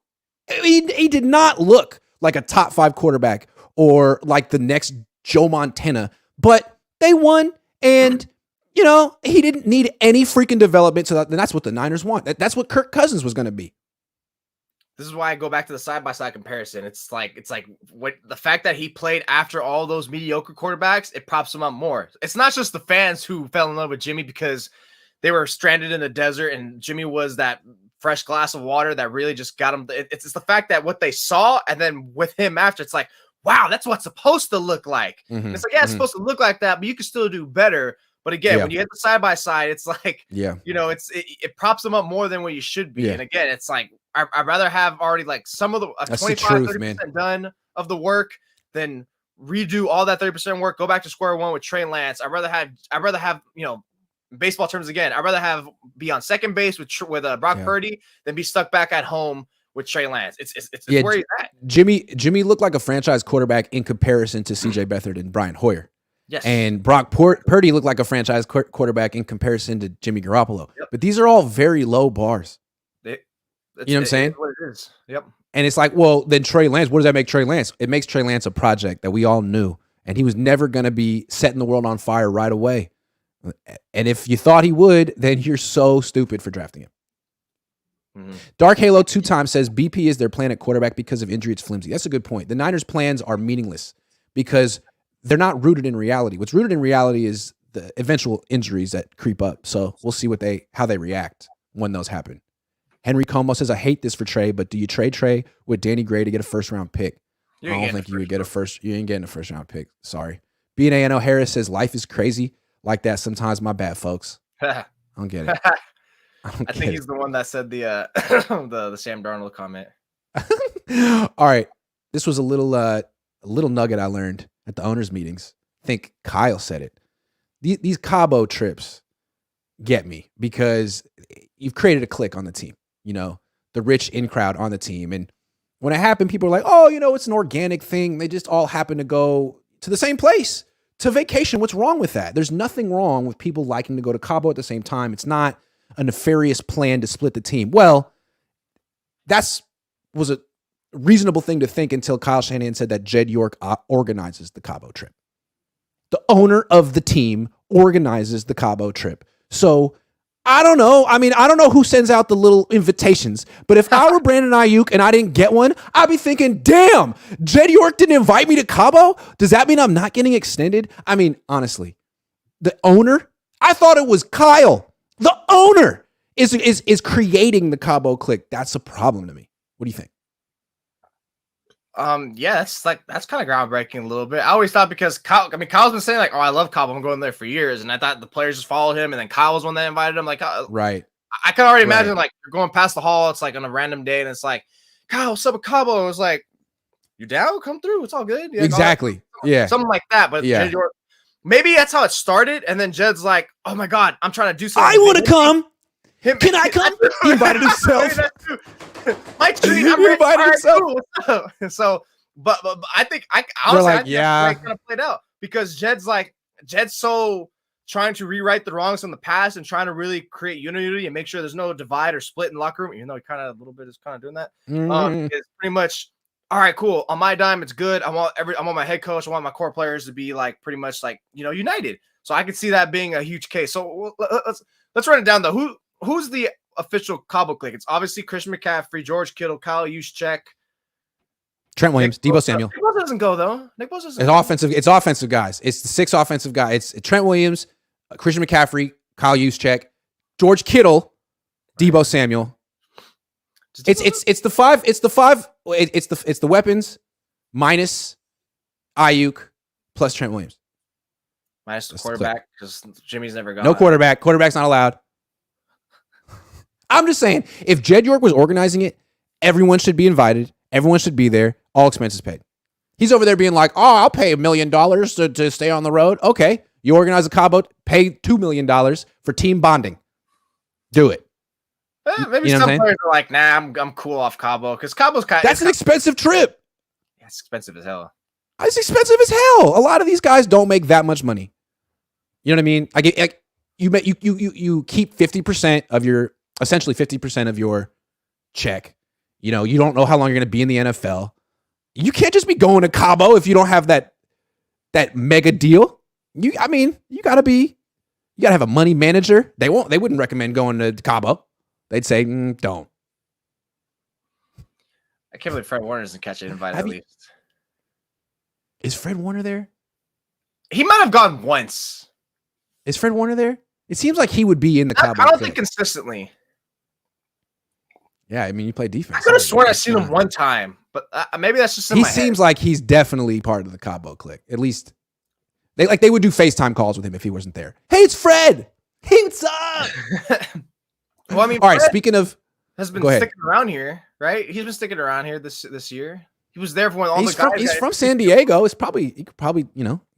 He did not look like a top 5 quarterback or like the next Joe Montana, but they won, and he didn't need any freaking development. So that's what the Niners want. That's what Kirk Cousins was going to be. This is why I go back to the side-by-side comparison. It's like what the fact that he played after all those mediocre quarterbacks, it props him up more. It's not just the fans who fell in love with Jimmy because they were stranded in the desert and Jimmy was that fresh glass of water that really just got them. It's the fact that what they saw, and then with him after, it's like, wow, that's what's supposed to look like. Mm-hmm. It's like, yeah, it's supposed to look like that, but you can still do better. But again, when you hit the side-by-side, it's like, it props them up more than what you should be. And again, it's like, I'd rather have already like some of the 25-30% done of the work than redo all that 30% work, go back to square one with Trey Lance. I'd rather have baseball terms again. I'd rather be on second base with Brock Purdy than be stuck back at home with Trey Lance. It's where he's at. Jimmy looked like a franchise quarterback in comparison to CJ Beathard and Brian Hoyer. Yes. And Brock Purdy looked like a franchise quarterback in comparison to Jimmy Garoppolo. Yep. But these are all very low bars. You know what I'm saying? What it is. Yep. And it's like, well, then Trey Lance, what does that make Trey Lance? It makes Trey Lance a project that we all knew. And he was never going to be setting the world on fire right away. And if you thought he would, then you're so stupid for drafting him. Mm-hmm. Dark Halo 2 times says BP is their plan at quarterback because of injury. It's flimsy. That's a good point. The Niners' plans are meaningless because they're not rooted in reality. What's rooted in reality is the eventual injuries that creep up. So we'll see how they react when those happen. Henry Como says, I hate this for Trey, but do you trade Trey with Danny Gray to get a first-round pick? I don't think you would get you ain't getting a first-round pick. Sorry. B&ANO Harris says, life is crazy like that sometimes. My bad, folks. I don't get it. I think he's the one that said the Sam Darnold comment. All right. This was a little nugget I learned at the owners' meetings. I think Kyle said it. These Cabo trips get me because you've created a clique on the team. The rich in crowd on the team. And when it happened, people are like, oh, it's an organic thing. They just all happen to go to the same place to vacation. What's wrong with that? There's nothing wrong with people liking to go to Cabo at the same time. It's not a nefarious plan to split the team. Well, was a reasonable thing to think until Kyle Shanahan said that Jed York organizes the Cabo trip. The owner of the team organizes the Cabo trip. So I don't know. I mean, I don't know who sends out the little invitations, but if I were Brandon Aiyuk and I didn't get one, I'd be thinking, damn, Jed York didn't invite me to Cabo? Does that mean I'm not getting extended? I mean, honestly, the owner, I thought it was Kyle. The owner is creating the Cabo clique. That's a problem to me. What do you think? Yeah, that's kind of groundbreaking a little bit. I always thought because Kyle's been saying like, oh, I love Cabo, I'm going there for years, and I thought the players just followed him, and then Kyle was one that invited him. Like, right. I can already imagine like you're going past the hall, it's like on a random day, and it's like, Kyle, what's up with Cabo? It was like, you down? Come through. It's all good. Yeah, exactly. Yeah, something like that. But yeah, maybe that's how it started, and then Jed's like, oh my god, I'm trying to do something. I want to come. Can I come? He invited himself. My treat. I'm ready. Right, cool. So, but I think I honestly like, yeah, kind of played out because Jed's so trying to rewrite the wrongs from the past and trying to really create unity and make sure there's no divide or split in the locker room. Even though he kind of a little bit is kind of doing that. It's pretty much all right. Cool. On my dime, it's good. I want my head coach. I want my core players to be like pretty much like united. So I could see that being a huge case. So let's run it down though. Who's the official Cabo clique? It's obviously Christian McCaffrey, George Kittle, Kyle Juszczyk, Trent Williams, Deebo Samuel. Nick Bosa doesn't go though. Nick Bosa doesn't. It's offensive guys. It's the 6 offensive guys. It's Trent Williams, Christian McCaffrey, Kyle Juszczyk, George Kittle, Deebo Samuel. It's the 5. It's the weapons minus Aiyuk plus Trent Williams. Minus the quarterback because Jimmy's never gone. No quarterback. Quarterback's not allowed. I'm just saying, if Jed York was organizing it, everyone should be invited. Everyone should be there. All expenses paid. He's over there being like, oh, I'll pay $1 million to stay on the road. Okay. You organize a Cabo, pay $2 million for team bonding. Do it. Maybe some players are like, nah, I'm cool off Cabo because Cabo's kind. That's an expensive trip. Yeah, it's expensive as hell. It's expensive as hell. A lot of these guys don't make that much money. You know what I mean? You keep 50% of your, essentially 50% of your check. You don't know how long you're going to be in the NFL. You can't just be going to Cabo if you don't have that mega deal. You gotta have a money manager. They wouldn't recommend going to Cabo. They'd say, don't. I can't believe Fred Warner doesn't catch an invite at least. Is Fred Warner there? He might have gone once. Is Fred Warner there? It seems like he would be in the Cabo. I don't think consistently. Yeah, I mean, you play defense. I could have sworn I've seen him one time, but maybe that's just in my head. He seems like he's definitely part of the Cabo clique. At least they would do FaceTime calls with him if he wasn't there. Hey, it's Fred. Hey, what's up? Well, I mean, all right. Speaking of, has been sticking around here, right? He's been sticking around here this year. He was there for when all the guys. He's from San Diego. He could probably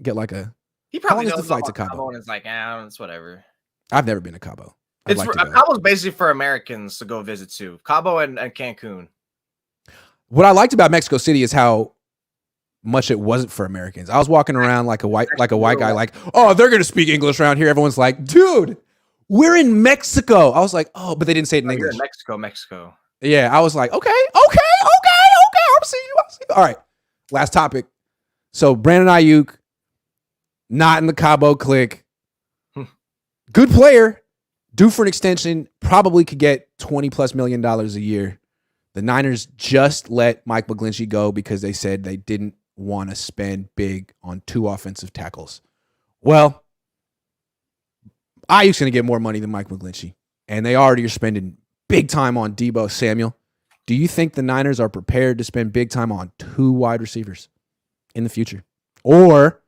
get like a. He probably knows the flight to Cabo. And it's like, it's whatever. I've never been to Cabo. Cabo's basically for Americans to go visit too. Cabo and Cancun. What I liked about Mexico City is how much it wasn't for Americans. I was walking around like a white guy, like, oh, they're gonna speak English around here. Everyone's like, dude, we're in Mexico. I was like, oh, but they didn't say it in English. You're in Mexico. Yeah, I was like, okay. I'll see you. All right, last topic. So Brandon Aiyuk, not in the Cabo clique. Good player, due for an extension. Probably could get $20+ million a year. The Niners just let Mike McGlinchey go because they said they didn't want to spend big on 2 offensive tackles. Well, Aiyuk's going to get more money than Mike McGlinchey, and they already are spending big time on Deebo Samuel. Do you think the Niners are prepared to spend big time on 2 wide receivers in the future? Or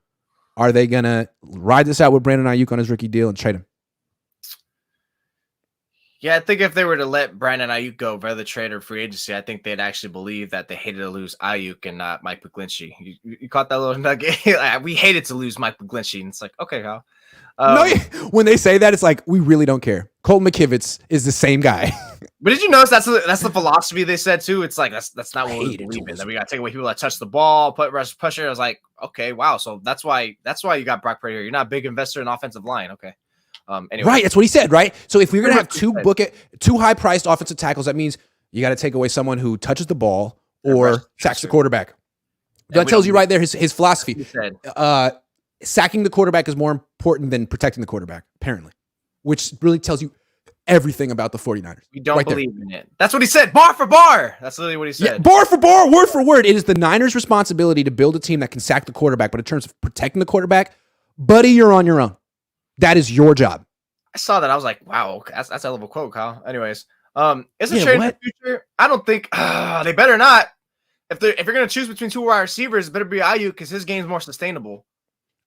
are they going to ride this out with Brandon Aiyuk on his rookie deal and trade him? Yeah, I think if they were to let Brandon Aiyuk go rather than trade or free agency, I think they'd actually believe that they hated to lose Aiyuk and not Mike McGlinchey. You caught that little nugget? We hated to lose Mike McGlinchey. And it's like, okay, Kyle. No, when they say that, it's like, we really don't care. Colton McKivitz is the same guy. But did you notice that's the philosophy they said too? It's like that's not what we believe in. That we got to take away people that touch the ball, put rush pressure. I was like, okay, wow. So that's why you got Brock Purdy here. You're not a big investor in offensive line, okay? Anyway. Right, that's what he said, right? So if we're gonna have 2 high-priced offensive tackles, that means you got to take away someone who touches the ball or sacks the quarterback. That tells you right there his philosophy. Sacking the quarterback is more important than protecting the quarterback, apparently, which really tells you everything about the 49ers. We don't believe in it. That's what he said, bar for bar. That's literally what he said. Yeah, bar for bar, word for word. It is the Niners' responsibility to build a team that can sack the quarterback, but in terms of protecting the quarterback, buddy, you're on your own. That is your job. I saw that. I was like, wow, that's a hell of a quote, Kyle. Anyways, is it trade in the future? I don't think they better not. If you're going to choose between 2 wide receivers, it better be Aiyuk because his game's more sustainable.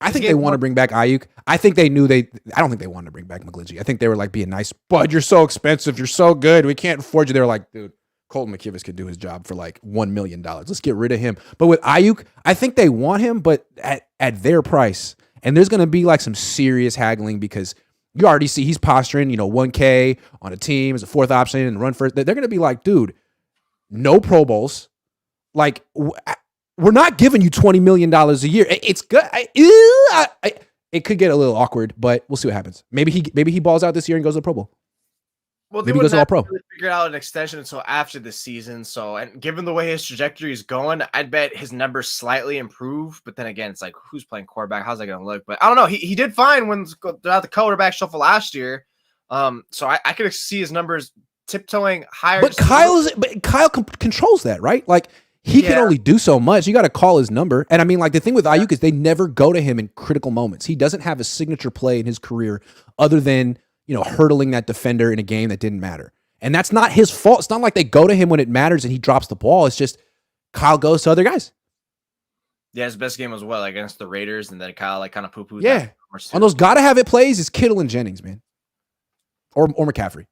I think they want to bring back Aiyuk. I think they knew I don't think they wanted to bring back McGlinchey. I think they were like being nice, bud, you're so expensive. You're so good. We can't afford you. They were like, dude, Colton McKivitz could do his job for like $1 million. Let's get rid of him. But with Aiyuk, I think they want him, but at their price. And there's going to be like some serious haggling because you already see he's posturing, $1K on a team as a 4th option and run first. They're going to be like, dude, no Pro Bowls. Like, we're not giving you $20 million a year. It's good. It could get a little awkward, but we'll see what happens. Maybe he balls out this year and goes to the Pro Bowl. Well, maybe he goes all pro. Really figure out an extension until after the season. So, and given the way his trajectory is going, I'd bet his numbers slightly improve. But then again, it's like, who's playing quarterback? How's that going to look? But I don't know. He did fine when throughout the quarterback shuffle last year. So I could see his numbers tiptoeing higher. But Kyle controls that, right? Like he can only do so much. You got to call his number. And I mean, like the thing with Aiyuk is they never go to him in critical moments. He doesn't have a signature play in his career other than hurdling that defender in a game that didn't matter. And that's not his fault. It's not like they go to him when it matters and he drops the ball. It's just Kyle goes to other guys. Yeah, his best game was against the Raiders, and then Kyle kind of poo-pooed. Yeah, on those gotta have it plays is Kittle and Jennings, man, or McCaffrey.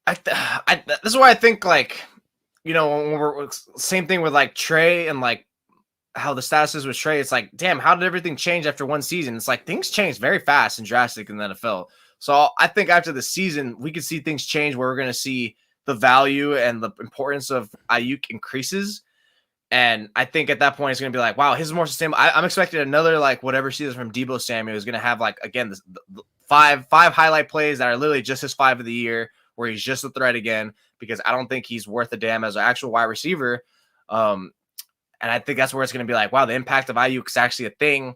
This is why I think when we're same thing with like Trey and like how the status is with Trey. It's like, damn, how did everything change after one season? It's like things change very fast and drastic in the NFL. So I think after the season, we could see things change where we're going to see the value and the importance of Aiyuk increases. And I think at that point, it's going to be like, wow, his is more sustainable. I'm expecting another, whatever season from Deebo Samuel is going to have, again, the five highlight plays that are literally just his 5 of the year, where he's just a threat again, because I don't think he's worth a damn as an actual wide receiver. And I think that's where it's going to be like, wow, the impact of Aiyuk is actually a thing.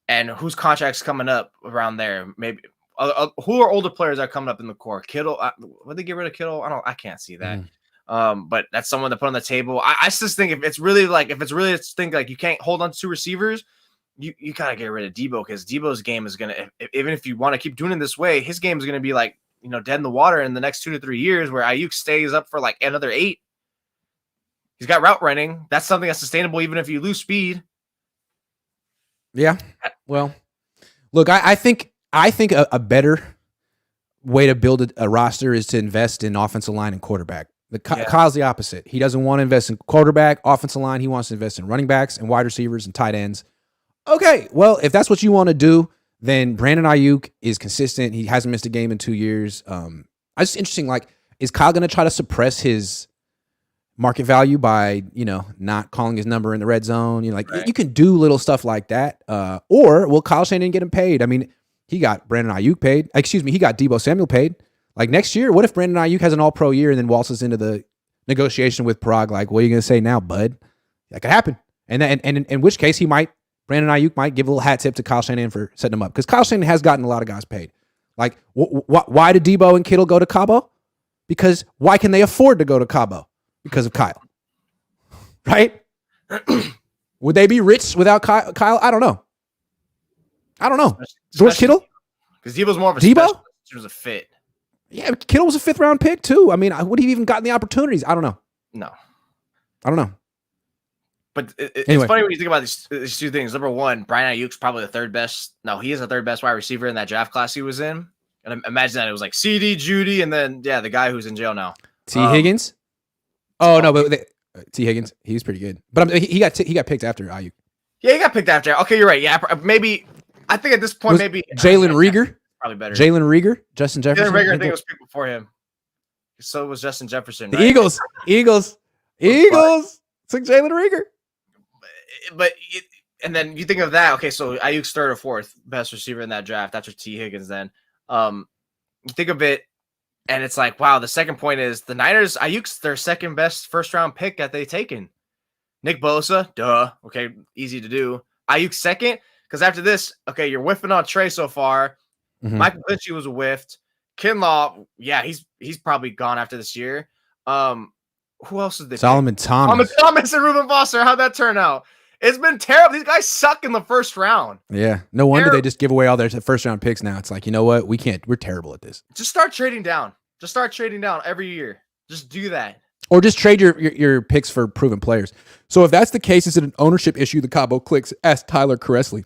And whose contract's coming up around there? Maybe who are older players that are coming up in the core? Kittle, would they get rid of Kittle? I can't see that. But that's someone to put on the table. I just think if it's really a thing, like you can't hold on to 2 receivers, you gotta get rid of Debo, because Debo's game is gonna, even if you want to keep doing it this way, his game is gonna be like, dead in the water in the next 2 to 3 years, where Aiyuk stays up for like another 8. He's got route running. That's something that's sustainable even if you lose speed. Yeah. Well, look, I think a better way to build a roster is to invest in offensive line and quarterback. Kyle's the opposite. He doesn't want to invest in quarterback, offensive line. He wants to invest in running backs and wide receivers and tight ends. Okay, well, if that's what you want to do, then Brandon Aiyuk is consistent. He hasn't missed a game in 2 years. It's interesting. Like, is Kyle going to try to suppress his market value by, not calling his number in the red zone? You can do little stuff like that. Or will Kyle Shanahan get him paid? I mean, he got Brandon Aiyuk paid. He got Debo Samuel paid. Like, next year, what if Brandon Aiyuk has an all-pro year and then waltzes into the negotiation with Prague? Like, what are you going to say now, bud? That could happen. And in which case, Brandon Aiyuk might give a little hat tip to Kyle Shanahan for setting him up, because Kyle Shanahan has gotten a lot of guys paid. Like, why did Debo and Kittle go to Cabo? Because why can they afford to go to Cabo? Because of Kyle. Right? Would they be rich without Kyle? I don't know. George Kittle? Because Debo's more of a Debo? specialist in terms of fit. Yeah, Kittle was a 5th round pick too. I mean, would he even gotten the opportunities? I don't know. No. I don't know. But it's funny when you think about these 2 things. Number one, Brian Ayuk's probably the 3rd best. No, he is the 3rd best wide receiver in that draft class he was in. And imagine that it was like CD, Judy, and then the guy who's in jail now. T. Higgins. Oh no, but T. Higgins, he was pretty good. But he got picked after Aiyuk. Yeah, he got picked after. Okay, you're right. Yeah, maybe. I think at this point, maybe Jalen Reagor. Probably better. Jalen Reagor, Justin Jefferson. Jalen Reagor, I think it was picked before him. So was Justin Jefferson. The Eagles took Jalen Reagor. But and then you think of that. Okay, so Aiyuk's 3rd or 4th best receiver in that draft after T. Higgins. Then you think of it, and it's like, wow. The second point is the Niners. Aiyuk's their 2nd best 1st round pick that they taken. Nick Bosa, duh. Okay, easy to do. Aiyuk 2nd, because after this, okay, you're whiffing on Trey so far. Mm-hmm. Michael Lynchy was whiffed. Kinlaw, yeah, he's probably gone after this year. Who else did they Solomon pick? Thomas. Thomas and Reuben Foster. How'd that turn out? It's been terrible. These guys suck in the 1st round. Yeah. No wonder they just give away all their 1st round picks now. It's like, you know what? We can't. We're terrible at this. Just start trading down. Every year. Just do that. Or just trade your picks for proven players. So if that's the case, is it an ownership issue? The Cabo clicks, asked Tyler Cressley.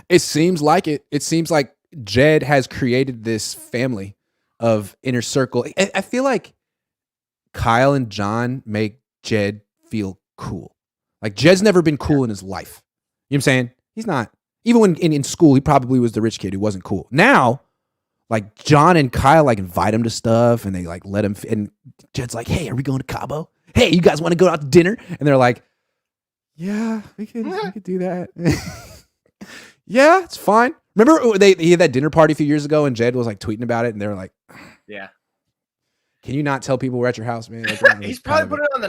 It seems like it. It seems like Jed has created this family of inner circle. I feel like Kyle and John make Jed feel cool. Like, Jed's never been cool in his life. You know what I'm saying? He's not. Even when in school, he probably was the rich kid who wasn't cool. Now, like, John and Kyle like invite him to stuff, and they like let him. And Jed's like, "Hey, are we going to Cabo? Hey, you guys want to go out to dinner?" And they're like, "Yeah, we could do that." Yeah, it's fine. Remember he had that dinner party a few years ago, and Jed was like tweeting about it, and they were like, "Yeah, can you not tell people we're at your house, man?" Like, he's probably put it on the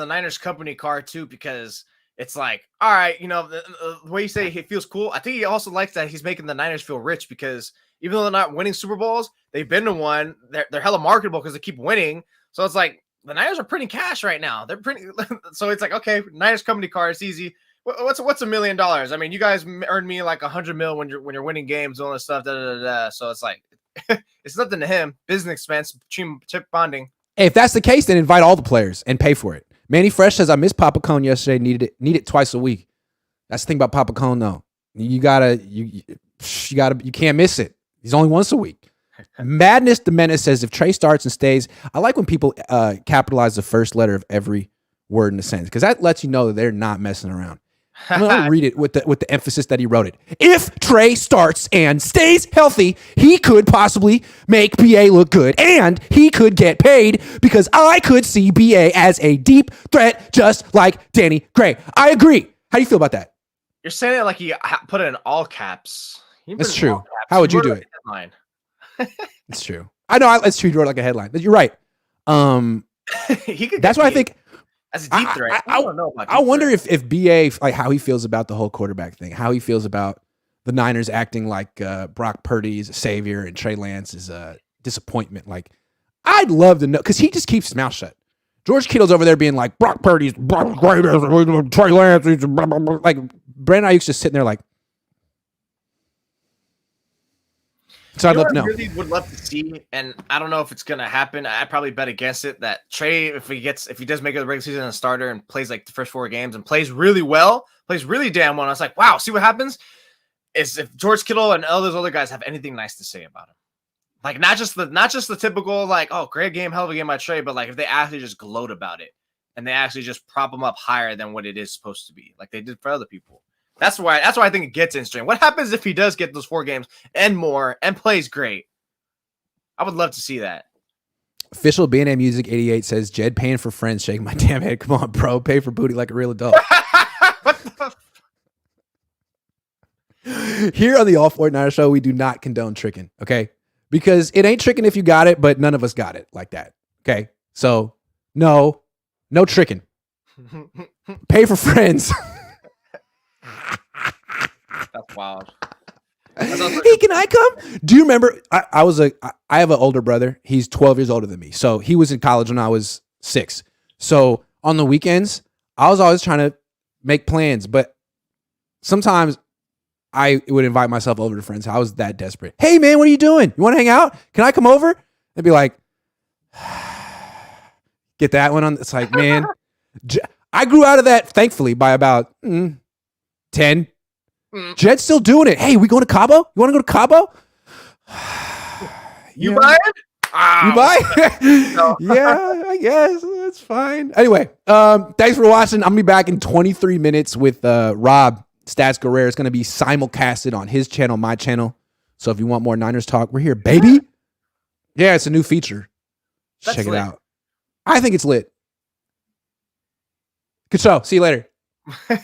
Niners company card too, because it's like, all right, the way you say he feels cool. I think he also likes that he's making the Niners feel rich, because even though they're not winning Super Bowls, they've been to one. They're hella marketable because they keep winning. So it's like the Niners are printing cash right now. They're printing. So it's like, okay, Niners company card. It's easy. What's $1 million? I mean, you guys earned me like $100 million when you're winning games, all this stuff. So it's like, it's nothing to him. Business expense, chip bonding. Hey, if that's the case, then invite all the players and pay for it. Manny Fresh says, "I missed Papa Cohn yesterday. Need it twice a week." That's the thing about Papa Cohn, though. You can't miss it. He's only once a week. Madness the Menace says, "If Trey starts and stays," I like when people capitalize the first letter of every word in the sentence, because that lets you know that they're not messing around. I'm gonna read it with the emphasis that he wrote it. "If Trey starts and stays healthy, he could possibly make BA look good, and he could get paid, because I could see BA as a deep threat, just like Danny Gray." I agree. How do you feel about that? You're saying it like you put it in all caps. That's true. How would you do it? Headline. It's true. I know it's true. You wrote like a headline. You're right. That's why I think As a deep threat, I don't know about I deep wonder threat. if BA, like how he feels about the whole quarterback thing, how he feels about the Niners acting like Brock Purdy is a savior and Trey Lance is a disappointment. Like, I'd love to know, because he just keeps his mouth shut. George Kittle's over there being like, Brock Purdy's great, Trey Lance, like Brandon Ayuk's just sitting there like. So I'd love to know. I really would love to see, and I don't know if it's gonna happen. I'd probably bet against it that Trey, if he does make it the regular season a starter and plays like the first 4 games and plays really well, plays really damn well. And I was like, wow, see what happens is if George Kittle and all those other guys have anything nice to say about him. Like not just the typical like, oh, great game, hell of a game by Trey, but like if they actually just gloat about it and they actually just prop him up higher than what it is supposed to be, like they did for other people. That's why I think it gets interesting. What happens if he does get those 4 games and more and plays great? I would love to see that. Official BNA Music 88 says Jed paying for friends, shaking my damn head. Come on, bro, pay for booty like a real adult. Here on the All49ers show, we do not condone tricking, okay? Because it ain't tricking if you got it, but none of us got it like that, okay? So, no tricking. Pay for friends. That's wild. Hey, can I come? Do you remember? I have an older brother. He's 12 years older than me. So he was in college when I was 6. So on the weekends, I was always trying to make plans, but sometimes I would invite myself over to friends' house. I was that desperate. Hey, man, what are you doing? You want to hang out? Can I come over? They'd be like, get that one on. It's like, man, I grew out of that, thankfully, by about 10. Jed's still doing it. Hey, we going to Cabo? You want to go to Cabo? You buy it? You buy? No. Yeah, I guess. That's fine. Anyway, thanks for watching. I'm going to be back in 23 minutes with Rob Stats Guerrero. It's going to be simulcasted on his channel, my channel. So if you want more Niners talk, we're here, baby. Yeah, it's a new feature. Check it out. I think it's lit. Good show. See you later.